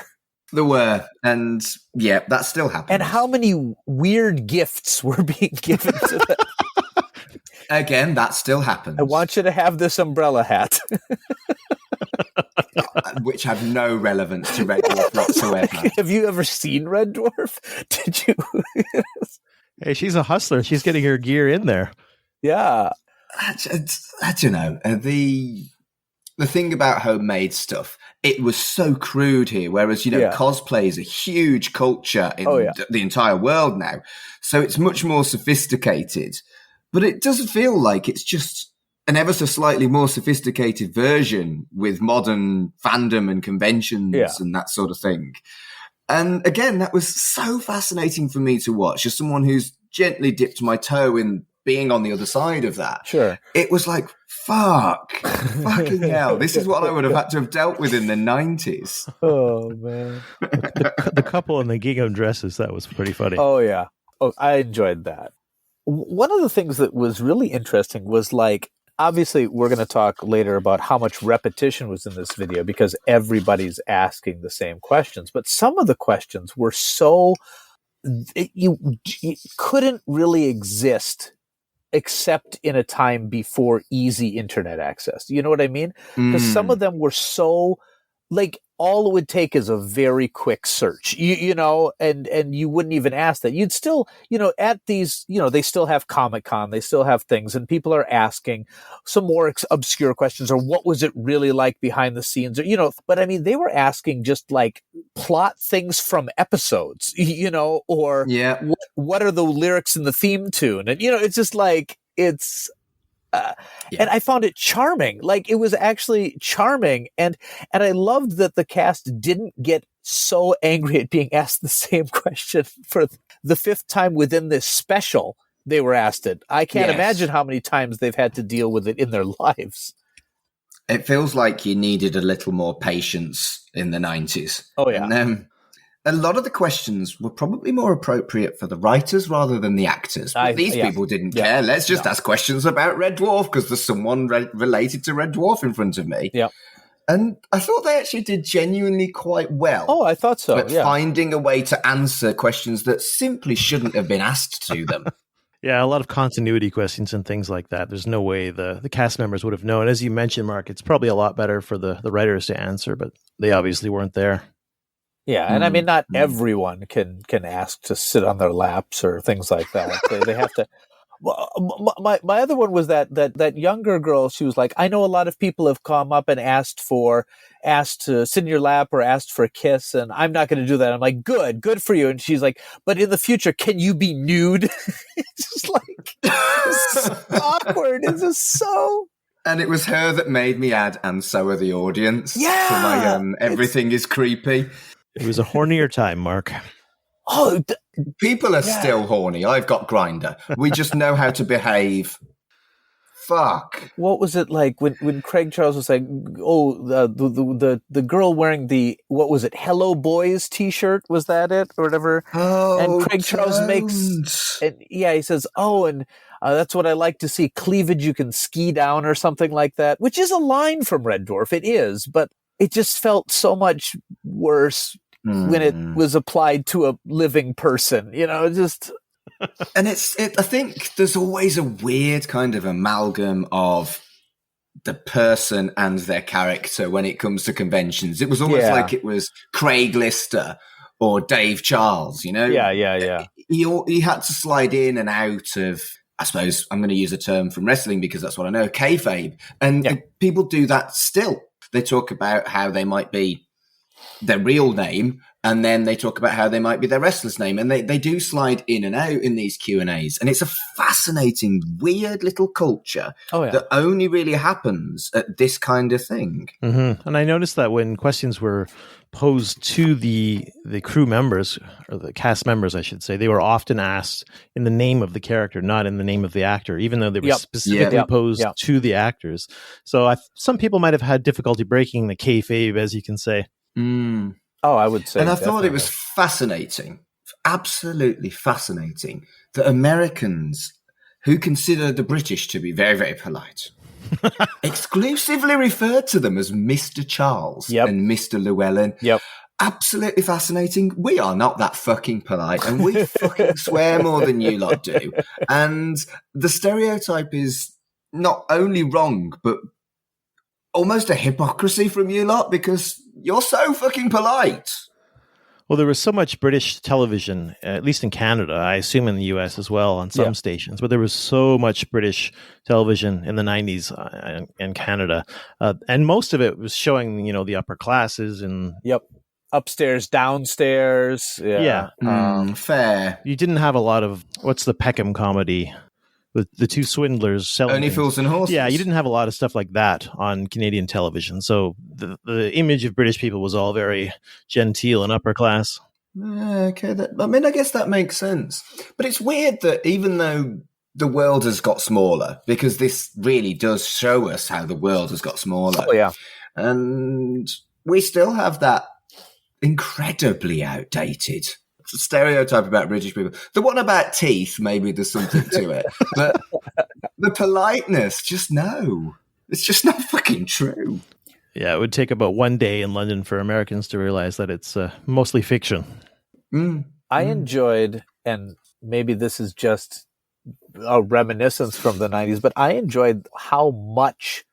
There were. And yeah, that still happens. And how many weird gifts were being given to them? Again, that still happens. I want you to have this umbrella hat. Which have no relevance to Red Dwarf whatsoever. Have you ever seen Red Dwarf? Did you? Hey, she's a hustler. She's getting her gear in there. Yeah. I don't know. The thing about homemade stuff, it was so crude here, whereas, cosplay is a huge culture in the entire world now. So it's much more sophisticated. But it doesn't feel like it's just an ever so slightly more sophisticated version with modern fandom and conventions and that sort of thing. And again, that was so fascinating for me to watch as someone who's gently dipped my toe in being on the other side of that. Sure. It was like, fucking hell. This is what I would have had to have dealt with in the 90s. Oh, man. The couple in the gingham dresses, that was pretty funny. Oh, yeah. Oh, I enjoyed that. One of the things that was really interesting was obviously we're going to talk later about how much repetition was in this video because everybody's asking the same questions. But some of the questions were so, you couldn't really exist except in a time before easy internet access. You know what I mean? Because some of them were so, all it would take is a very quick search, and you wouldn't even ask that. You'd still, at these, they still have Comic-Con, they still have things, and people are asking some more obscure questions, or what was it really like behind the scenes, or, but I mean, they were asking just plot things from episodes, or what are the lyrics in the theme tune? And, it's just and I found it charming. It was actually charming. And I loved that the cast didn't get so angry at being asked the same question for the fifth time within this special they were asked it. I can't imagine how many times they've had to deal with it in their lives. It feels like you needed a little more patience in the 90s. Oh, yeah. And a lot of the questions were probably more appropriate for the writers rather than the actors. But these people didn't care. Let's just ask questions about Red Dwarf because there's someone related to Red Dwarf in front of me. Yeah. And I thought they actually did genuinely quite well. Oh, I thought so, at finding a way to answer questions that simply shouldn't have been asked to them. Yeah, a lot of continuity questions and things like that. There's no way the cast members would have known. As you mentioned, Mark, it's probably a lot better for the writers to answer, but they obviously weren't there. Yeah, and I mean, not everyone can ask to sit on their laps or things like that. They have to. Well, my other one was that younger girl. She was like, I know a lot of people have come up and asked to sit in your lap or asked for a kiss, and I'm not going to do that. I'm like, good for you. And she's like, but in the future, can you be nude? It's just like it's so awkward. It's just so. And it was her that made me add, and so are the audience. Yeah, for my everything is creepy. It was a hornier time, Mark. Oh, people are still horny. I've got Grindr. We just know how to behave. Fuck. What was it like when Craig Charles was like, oh, the girl wearing the, what was it, Hello Boys t-shirt? Was that it or whatever? Oh, and Craig Charles makes, and he says, oh, and that's what I like to see, cleavage you can ski down or something like that, which is a line from Red Dwarf. It is, but it just felt so much worse when it was applied to a living person, just. And I think there's always a weird kind of amalgam of the person and their character when it comes to conventions. It was almost like it was Craig Lister or Dave Charles, Yeah. He had to slide in and out of, I suppose I'm going to use a term from wrestling because that's what I know, kayfabe. And people do that still. They talk about how they might be their real name, and then they talk about how they might be their wrestler's name, and they do slide in and out in these Q&As. And it's a fascinating, weird little culture that only really happens at this kind of thing. Mm-hmm. And I noticed that when questions were posed to the crew members, or the cast members, I should say, they were often asked in the name of the character, not in the name of the actor, even though they were specifically posed to the actors. So some people might have had difficulty breaking the kayfabe, as you can say. Mm. Oh, I would say. And I thought it was fascinating, absolutely fascinating, that Americans who consider the British to be very, very polite exclusively referred to them as Mr. Charles and Mr. Llewellyn. Yep. Absolutely fascinating. We are not that fucking polite, and we fucking swear more than you lot do. And the stereotype is not only wrong, but almost a hypocrisy from you lot because you're so fucking polite. Well, there was so much British television, at least in Canada, I assume in the US as well, on some stations, but there was so much British television in the 90s in Canada. And most of it was showing, the upper classes and... Yep. Upstairs, downstairs. Yeah. Fair. You didn't have a lot of, what's the Peckham comedy? The two swindlers selling Only things. Fools and Horses. Yeah, you didn't have a lot of stuff like that on Canadian television. So the image of British people was all very genteel and upper class. Okay, I guess that makes sense. But it's weird that even though the world has got smaller, because this really does show us how the world has got smaller. Oh, yeah. And we still have that incredibly outdated stereotype about British people. The one about teeth, maybe there's something to it. But the politeness, just no. It's just not fucking true. Yeah, it would take about one day in London for Americans to realize that it's mostly fiction. I enjoyed, and maybe this is just a reminiscence from the 90s, but I enjoyed how much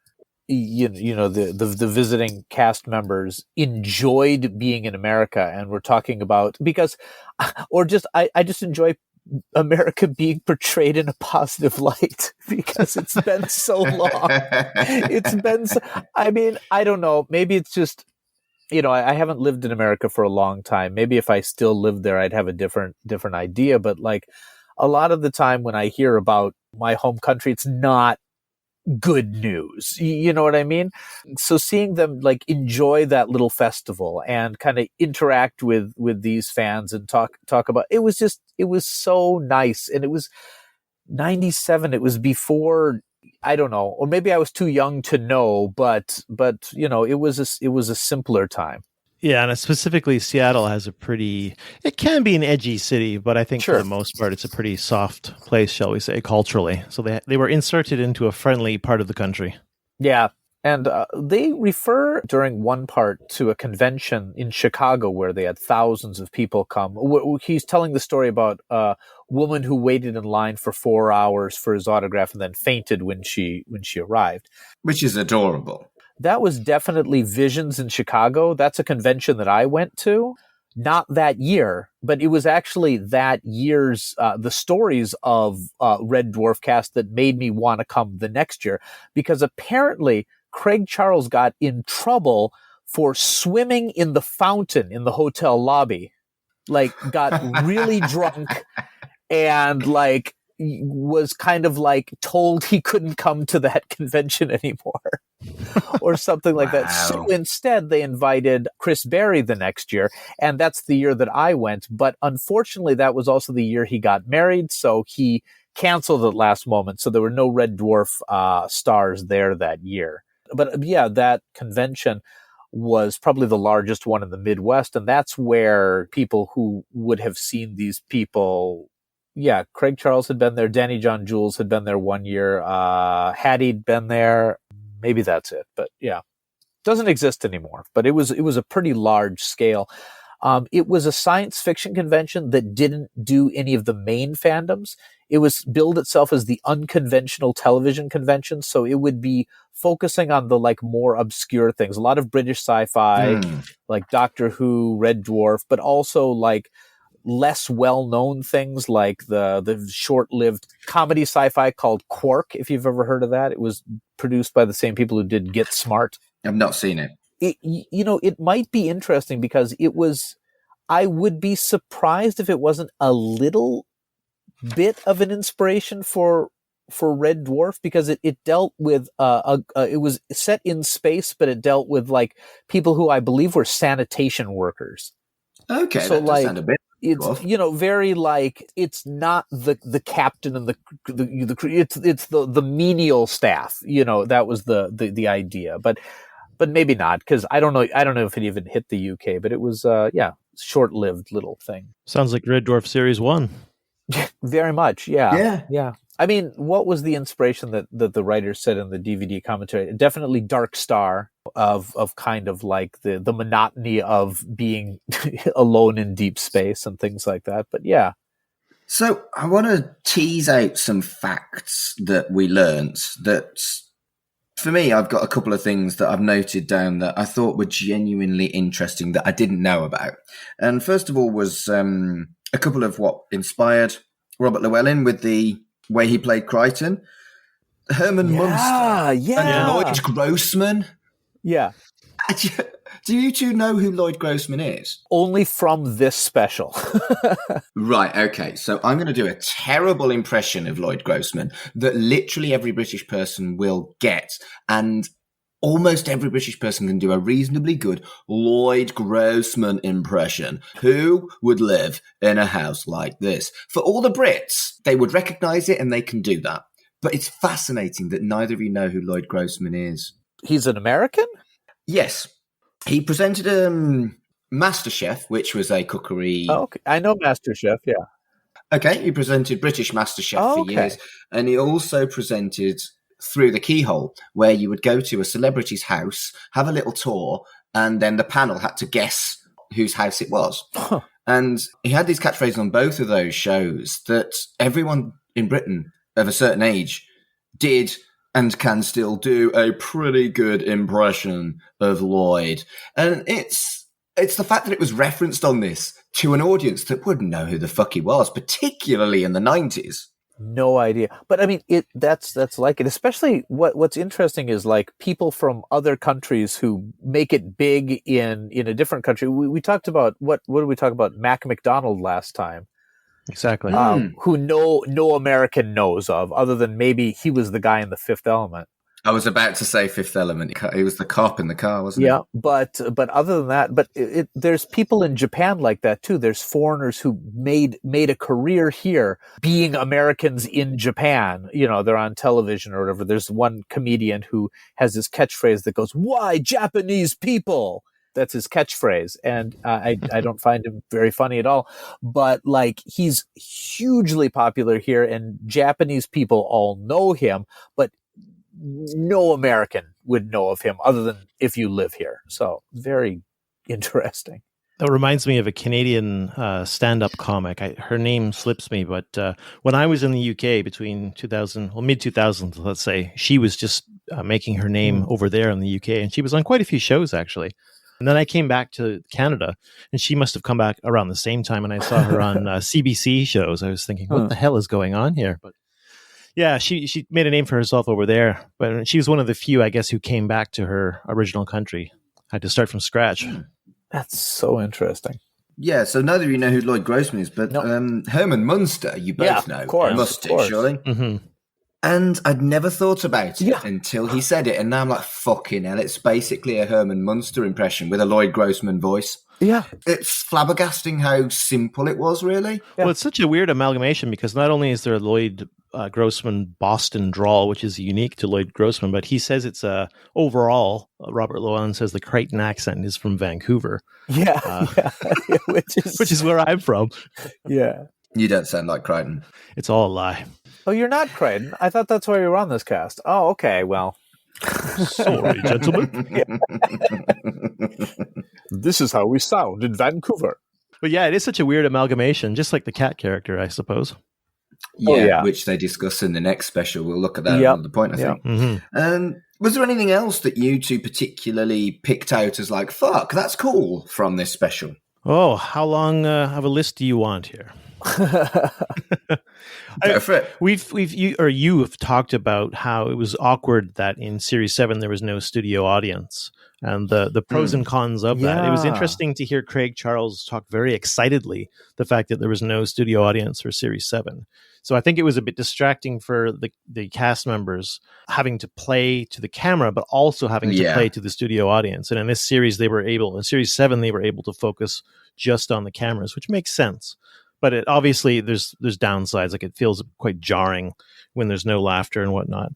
the visiting cast members enjoyed being in America, and we're talking about I just enjoy America being portrayed in a positive light because it's been so long. I don't know. Maybe it's just, I haven't lived in America for a long time. Maybe if I still lived there, I'd have a different idea. But like a lot of the time when I hear about my home country, it's not good news. You know what I mean? So seeing them like enjoy that little festival and kind of interact with these fans and talk about it was so nice. And it was 97. It was before, I don't know, or maybe I was too young to know, but you know, it was a simpler time. Yeah, and specifically Seattle has it can be an edgy city, but I think Sure. for the most part it's a pretty soft place, shall we say, culturally. So they were inserted into a friendly part of the country. Yeah. And they refer during one part to a convention in Chicago where they had thousands of people come. He's telling the story about a woman who waited in line for 4 hours for his autograph and then fainted when she arrived. Which is adorable. That was definitely Visions in Chicago. That's a convention that I went to. Not that year, but it was actually that year's, the stories of Red Dwarf cast that made me want to come the next year. Because apparently Craig Charles got in trouble for swimming in the fountain in the hotel lobby. Like, got really drunk and like was kind of like told he couldn't come to that convention anymore or something like that. So instead they invited Chris Berry the next year. And that's the year that I went. But unfortunately, that was also the year he got married. So he canceled at last moment. So there were no Red Dwarf stars there that year. But yeah, that convention was probably the largest one in the Midwest. And that's where people who would have seen these people, yeah, Craig Charles had been there. Danny John Jules had been there one year. Hattie'd been there. Maybe that's it. But yeah, doesn't exist anymore. But it was a pretty large scale. It was a science fiction convention that didn't do any of the main fandoms. It was billed itself as the unconventional television convention. So it would be focusing on the like more obscure things, a lot of British sci-fi, like Doctor Who, Red Dwarf, but also like less well-known things like the short-lived comedy sci-fi called Quark, if you've ever heard of that. It was produced by the same people who did Get Smart. I've not seen it. It might be interesting because I would be surprised if it wasn't a little bit of an inspiration for Red Dwarf, because it dealt with it was set in space, but it dealt with like people who I believe were sanitation workers. Okay, so that does like sound a bit. it's very like it's not the captain and it's the menial staff. That was the idea, but maybe not, because I don't know if it even hit the UK, but it was short-lived little thing. Sounds like Red Dwarf Series 1. Very much, yeah. I mean, what was the inspiration that the writers said in the DVD commentary? Definitely Dark Star, of kind of like the monotony of being alone in deep space and things like that. But yeah. So I want to tease out some facts that we learnt that, for me, I've got a couple of things that I've noted down that I thought were genuinely interesting that I didn't know about. And first of all was a couple of what inspired Robert Llewellyn with the way he played Crichton. Herman Munster and Lloyd Grossman. Yeah. Do you two know who Lloyd Grossman is? Only from this special. Right, okay. So I'm going to do a terrible impression of Lloyd Grossman that literally every British person will get. And almost every British person can do a reasonably good Lloyd Grossman impression. Who would live in a house like this? For all the Brits, they would recognise it and they can do that. But it's fascinating that neither of you know who Lloyd Grossman is. He's an American? Yes. He presented MasterChef, which was a cookery... Oh, okay. I know MasterChef, yeah. Okay, he presented British MasterChef for years. And he also presented Through the Keyhole, where you would go to a celebrity's house, have a little tour, and then the panel had to guess whose house it was. Huh. And he had these catchphrases on both of those shows that everyone in Britain of a certain age did and can still do a pretty good impression of Lloyd. And it's the fact that it was referenced on this to an audience that wouldn't know who the fuck he was, particularly in the 90s. No idea. But I mean, that's like it. Especially what's interesting is like people from other countries who make it big in a different country. We talked about what did we talk about? Mac McDonald last time. Exactly. Who no American knows of, other than maybe he was the guy in The Fifth Element. I was about to say Fifth Element. He was the cop in the car, wasn't he? Yeah, but other than that, there's people in Japan like that too. There's foreigners who made a career here being Americans in Japan. You know, they're on television or whatever. There's one comedian who has this catchphrase that goes, "Why Japanese people?" That's his catchphrase, and I don't find him very funny at all. But like, he's hugely popular here, and Japanese people all know him, but no American would know of him other than if you live here. So very interesting. That reminds me of a Canadian stand-up comic. Her name slips me, but when I was in the UK between mid-2000s, let's say, she was just making her name over there in the UK, and she was on quite a few shows, actually. And then I came back to Canada, and she must have come back around the same time, and I saw her on CBC shows. I was thinking, what the hell is going on here? But yeah, she made a name for herself over there, but she was one of the few, I guess, who came back to her original country. Had to start from scratch. That's so interesting. Yeah, so neither of you know who Lloyd Grossman is, but Herman Munster, you both know. Of course. Must do, surely. Mm-hmm. And I'd never thought about it until he said it, and now I'm like, fucking hell, it's basically a Herman Munster impression with a Lloyd Grossman voice. Yeah. It's flabbergasting how simple it was, really. Yeah. Well, it's such a weird amalgamation because not only is there a Lloyd Grossman Boston drawl, which is unique to Lloyd Grossman, but he says it's overall, Robert Llewellyn says the Crichton accent is from Vancouver. Yeah. Which is where I'm from. Yeah. You don't sound like Crichton. It's all a lie. Oh, you're not Crichton? I thought that's why you were on this cast. Oh, okay. Well. Sorry, gentlemen. This is how we sound in Vancouver. But yeah, it is such a weird amalgamation, just like the cat character, I suppose. Yeah, which they discuss in the next special. We'll look at that at another point, I think. Mm-hmm. Was there anything else that you two particularly picked out as like, fuck, that's cool from this special? Oh, how long of a list do you want here? Go for it. You have talked about how it was awkward that in Series 7 there was no studio audience and the pros and cons of that. It was interesting to hear Craig Charles talk very excitedly the fact that there was no studio audience for Series 7. So I think it was a bit distracting for the cast members having to play to the camera, but also having to play to the studio audience. And in this series, in Series 7, they were able to focus just on the cameras, which makes sense. But obviously, there's downsides. Like, it feels quite jarring when there's no laughter and whatnot.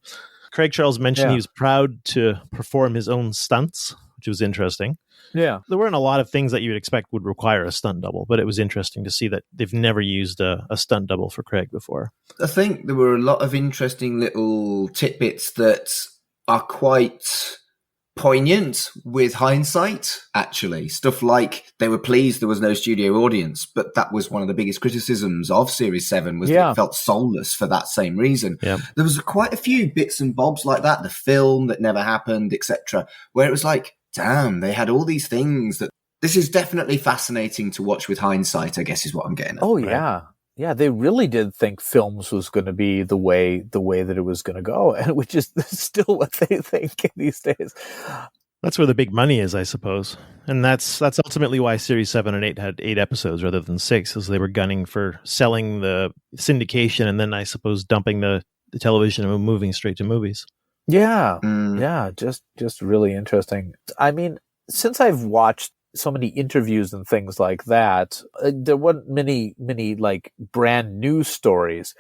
Craig Charles mentioned he was proud to perform his own stunts, which was interesting. Yeah. There weren't a lot of things that you would expect would require a stunt double, but it was interesting to see that they've never used a stunt double for Craig before. I think there were a lot of interesting little tidbits that are quite poignant with hindsight, actually. Stuff like they were pleased there was no studio audience, but that was one of the biggest criticisms of Series 7 was that it felt soulless for that same reason. Yeah. There was quite a few bits and bobs like that, the film that never happened, etc., where it was like, damn, they had all these things that this is definitely fascinating to watch with hindsight, I guess is what I'm getting at. Oh, yeah. Right? Yeah, they really did think films was going to be the way that it was going to go, and which is still what they think these days. That's where the big money is, I suppose. And that's ultimately why Series 7 and 8 had 8 episodes rather than 6, as they were gunning for selling the syndication and then, I suppose, dumping the television and moving straight to movies. Yeah. Yeah, just really interesting. I mean, since I've watched so many interviews and things like that, there weren't many like brand new stories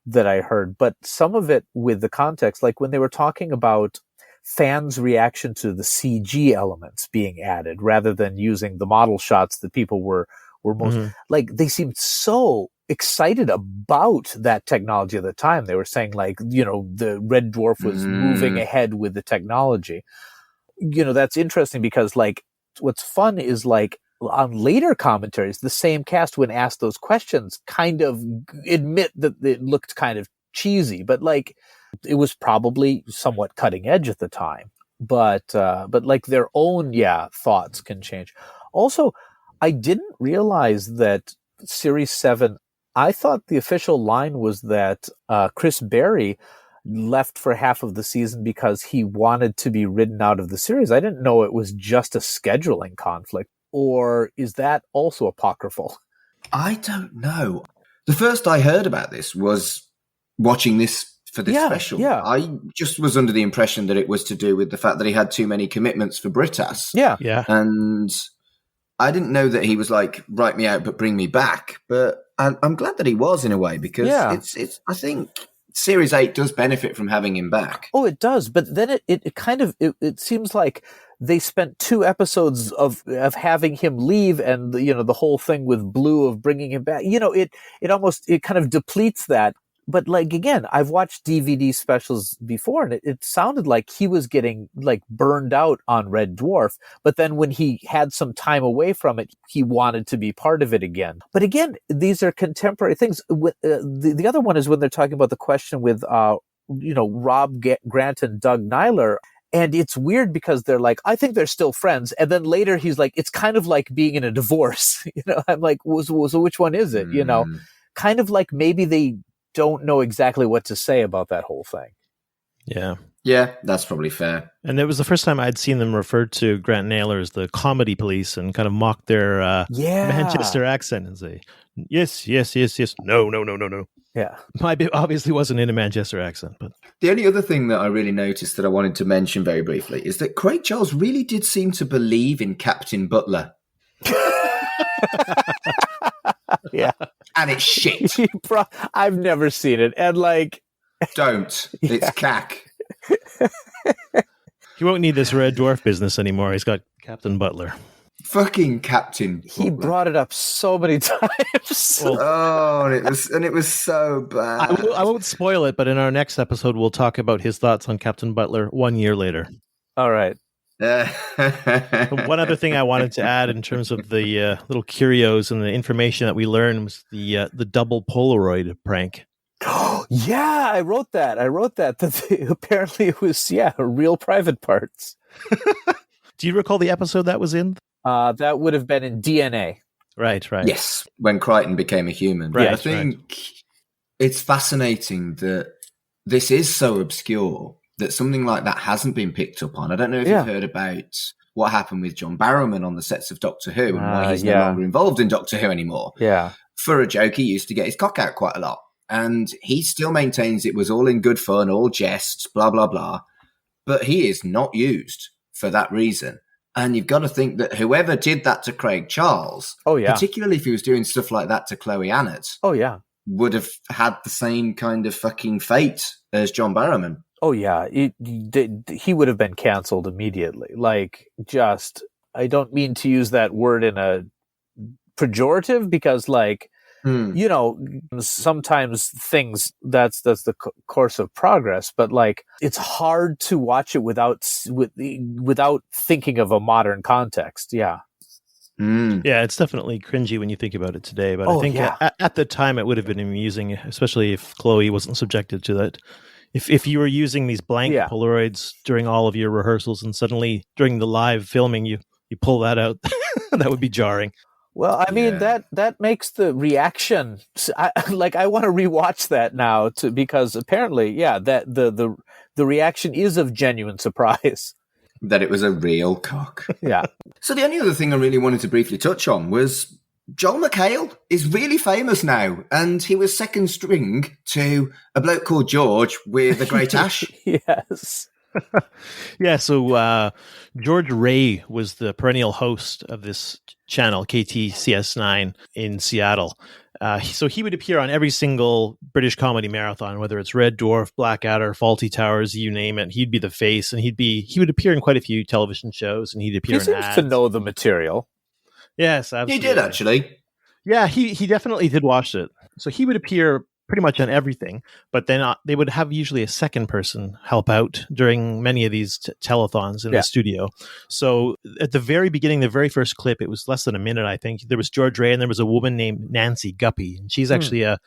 that I heard, but some of it with the context, like when they were talking about fans' reaction to the CG elements being added rather than using the model shots that people were most like, they seemed so excited about that technology at the time. They were saying, like, you know, the Red Dwarf was moving ahead with the technology. You know, that's interesting because, like, what's fun is, like, on later commentaries, the same cast, when asked those questions, kind of admit that it looked kind of cheesy, but like it was probably somewhat cutting edge at the time. But like their own thoughts can change. Also, I didn't realize that Series 7. I thought the official line was that Chris Berry left for half of the season because he wanted to be ridden out of the series. I didn't know it was just a scheduling conflict. Or is that also apocryphal? I don't know. The first I heard about this was watching this for this special. Yeah. I just was under the impression that it was to do with the fact that he had too many commitments for Britas. Yeah. And I didn't know that he was like, write me out, but bring me back. But I'm glad that he was in a way, because it's. I think Series 8 does benefit from having him back. Oh, it does. But then it kind of, it seems like they spent 2 episodes of having him leave, and the whole thing with Blue of bringing him back. It kind of depletes that. But like, again, I've watched DVD specials before, and it sounded like he was getting like burned out on Red Dwarf. But then when he had some time away from it, he wanted to be part of it again. But again, these are contemporary things. The other one is when they're talking about the question with, Rob Grant and Doug Nyler. And it's weird because they're like, I think they're still friends. And then later he's like, it's kind of like being in a divorce. I'm like, so which one is it? Kind of like maybe they don't know exactly what to say about that whole thing. Yeah, that's probably fair. And it was the first time I'd seen them refer to Grant Naylor as the comedy police and kind of mock their Manchester accent and say, yes, no. Yeah. Obviously wasn't in a Manchester accent. But the only other thing that I really noticed that I wanted to mention very briefly is that Craig Charles really did seem to believe in Captain Butler. Yeah. And it's shit. I've never seen it. And like... Don't. It's cack. He won't need this Red Dwarf business anymore. He's got Captain Butler. Fucking Captain Butler. He brought it up so many times. And it was so bad. I won't spoil it, but in our next episode, we'll talk about his thoughts on Captain Butler 1 year later. All right. One other thing I wanted to add in terms of the little curios and the information that we learned was the double Polaroid prank. Yeah, I wrote that. Apparently it was, real private parts. Do you recall the episode that was in? That would have been in DNA. Right. Yes, when Crichton became a human. Right, I think it's fascinating that this is so obscure that something like that hasn't been picked up on. I don't know if you've heard about what happened with John Barrowman on the sets of Doctor Who and why he's no longer involved in Doctor Who anymore. Yeah. For a joke, he used to get his cock out quite a lot. And he still maintains it was all in good fun, all jests, blah, blah, blah. But he is not used for that reason. And you've got to think that whoever did that to Craig Charles, particularly if he was doing stuff like that to Chloe Annett, would have had the same kind of fucking fate as John Barrowman. Oh, yeah. He would have been canceled immediately. Like, I don't mean to use that word in a pejorative because, like, sometimes things that's the course of progress, but like it's hard to watch it without thinking of a modern context. Yeah, it's definitely cringy when you think about it today. But I think at the time it would have been amusing, especially if Chloe wasn't subjected to that. If you were using these blank Polaroids during all of your rehearsals and suddenly during the live filming you pull that out, that would be jarring. Well, I mean, that makes the reaction. I want to rewatch that now because apparently, that the reaction is of genuine surprise. That it was a real cock. Yeah. So the only other thing I really wanted to briefly touch on was Joel McHale is really famous now, and he was second string to a bloke called George with a great ash. Yes. So George Ray was the perennial host of this channel, KTCS9 in Seattle. So he would appear on every single British comedy marathon, whether it's Red Dwarf, Blackadder, Fawlty Towers, you name it. He'd be the face, and he would appear in quite a few television shows, and he'd appear in ads. He seems to know the material. Yes, absolutely. He did, actually. Yeah, he definitely did watch it. So he would appear pretty much on everything, but then they would have usually a second person help out during many of these telethons in the studio. So at the very beginning, the very first clip, it was less than a minute, I think. There was George Ray, and there was a woman named Nancy Guppy, and she's actually a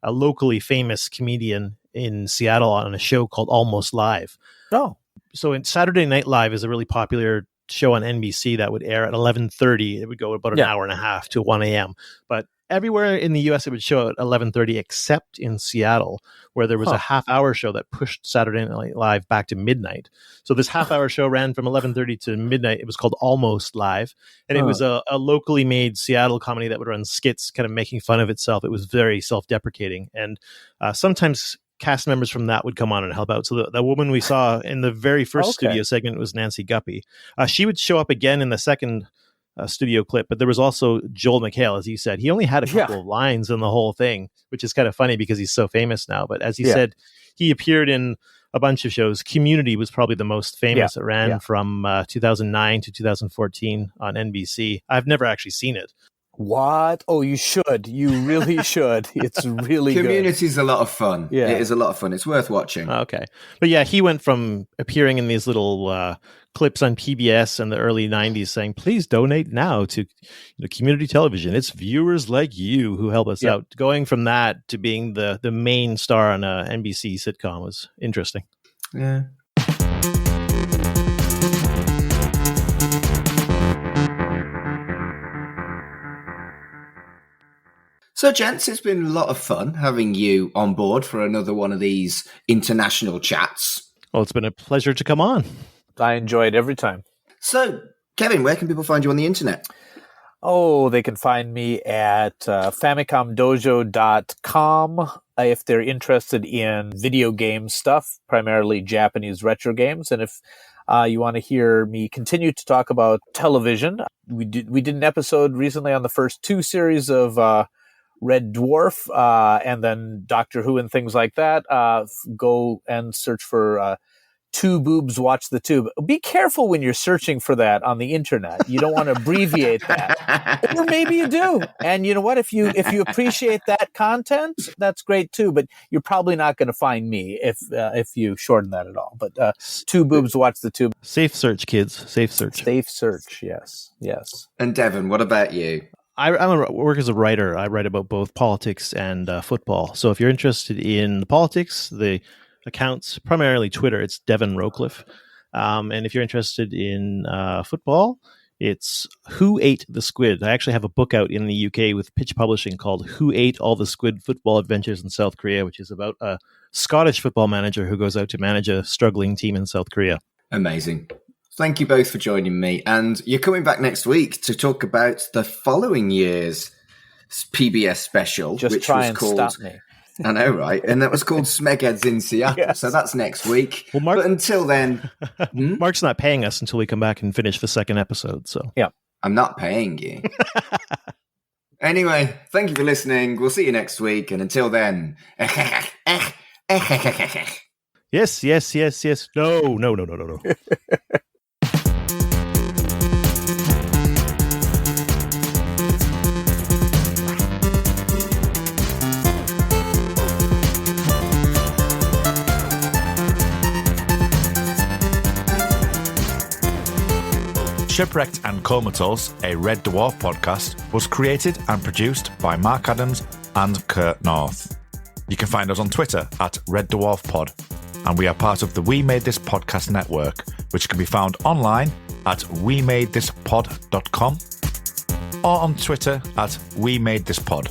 locally famous comedian in Seattle on a show called Almost Live. Oh. So Saturday Night Live is a really popular show on NBC that would air at 11:30. It would go about an hour and a half to 1 a.m. But everywhere in the U.S. it would show at 11:30, except in Seattle, where there was a half-hour show that pushed Saturday Night Live back to midnight. So this half-hour show ran from 11:30 to midnight. It was called Almost Live, and it was a locally made Seattle comedy that would run skits kind of making fun of itself. It was very self-deprecating, and sometimes cast members from that would come on and help out. So the woman we saw in the very first studio segment was Nancy Guppy. She would show up again in the second studio clip, but there was also Joel McHale, as you said. He only had a couple of lines in the whole thing, which is kind of funny because he's so famous now. But as you said, he appeared in a bunch of shows. Community was probably the most famous. It ran from 2009 to 2014 on NBC. I've never actually seen it. What? Oh, you should. You really should. It's really good. Community's a lot of fun. Yeah. It is a lot of fun. It's worth watching. Okay. But yeah, he went from appearing in these little clips on PBS in the early 90s saying, please donate now to community television. It's viewers like you who help us out. Going from that to being the main star on a NBC sitcom was interesting. Yeah. So, gents, it's been a lot of fun having you on board for another one of these international chats. Well, it's been a pleasure to come on. I enjoy it every time. So, Kevin, where can people find you on the internet? Oh, they can find me at famicomdojo.com if they're interested in video game stuff, primarily Japanese retro games. And if you want to hear me continue to talk about television, we did an episode recently on the first 2 series of Red Dwarf, and then Doctor Who and things like that. Go and search for Two Boobs Watch the Tube. Be careful when you're searching for that on the internet. You don't want to abbreviate that, or maybe you do. And you know what? If you appreciate that content, that's great too. But you're probably not going to find me if you shorten that at all. But Two Boobs Watch the Tube. Safe search, kids. Safe search. Safe search. Yes. And Devon, what about you? I work as a writer. I write about both politics and football. So if you're interested in the politics, the accounts, primarily Twitter, it's Devon Rowcliffe. And if you're interested in football, it's Who Ate the Squid. I actually have a book out in the UK with Pitch Publishing called Who Ate All the Squid Football Adventures in South Korea, which is about a Scottish football manager who goes out to manage a struggling team in South Korea. Amazing. Thank you both for joining me. And you're coming back next week to talk about the following year's PBS special. Just which try was and called, stop me. I know, right? And that was called Smegheads in Seattle. Yes. So that's next week. Well, Mark, but until then... Mark's not paying us until we come back and finish the second episode. So yeah, I'm not paying you. Anyway, thank you for listening. We'll see you next week. And until then... Yes. No. Shipwrecked and Comatose, a Red Dwarf podcast, was created and produced by Mark Adams and Kurt North. You can find us on Twitter at Red Dwarf Pod, and we are part of the We Made This Podcast network, which can be found online at wemadethispod.com or on Twitter at We Made This Pod.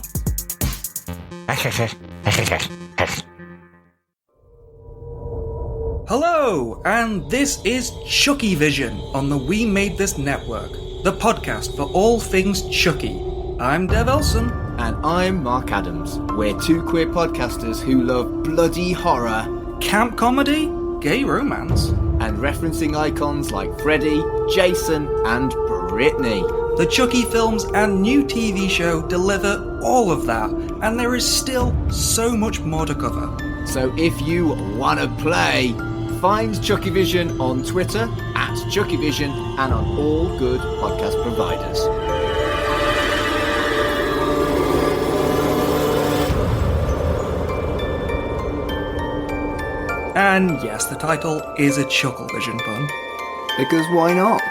Hello, and this is Chucky Vision on the We Made This Network, the podcast for all things Chucky. I'm Dev Elson. And I'm Mark Adams. We're 2 queer podcasters who love bloody horror, Camp comedy, gay romance, and referencing icons like Freddy, Jason, and Britney. The Chucky films and new TV show deliver all of that, and there is still so much more to cover. So if you want to play, find Chucky Vision on Twitter at Chucky Vision and on all good podcast providers. And yes, the title is a Chuckle Vision pun. Because why not?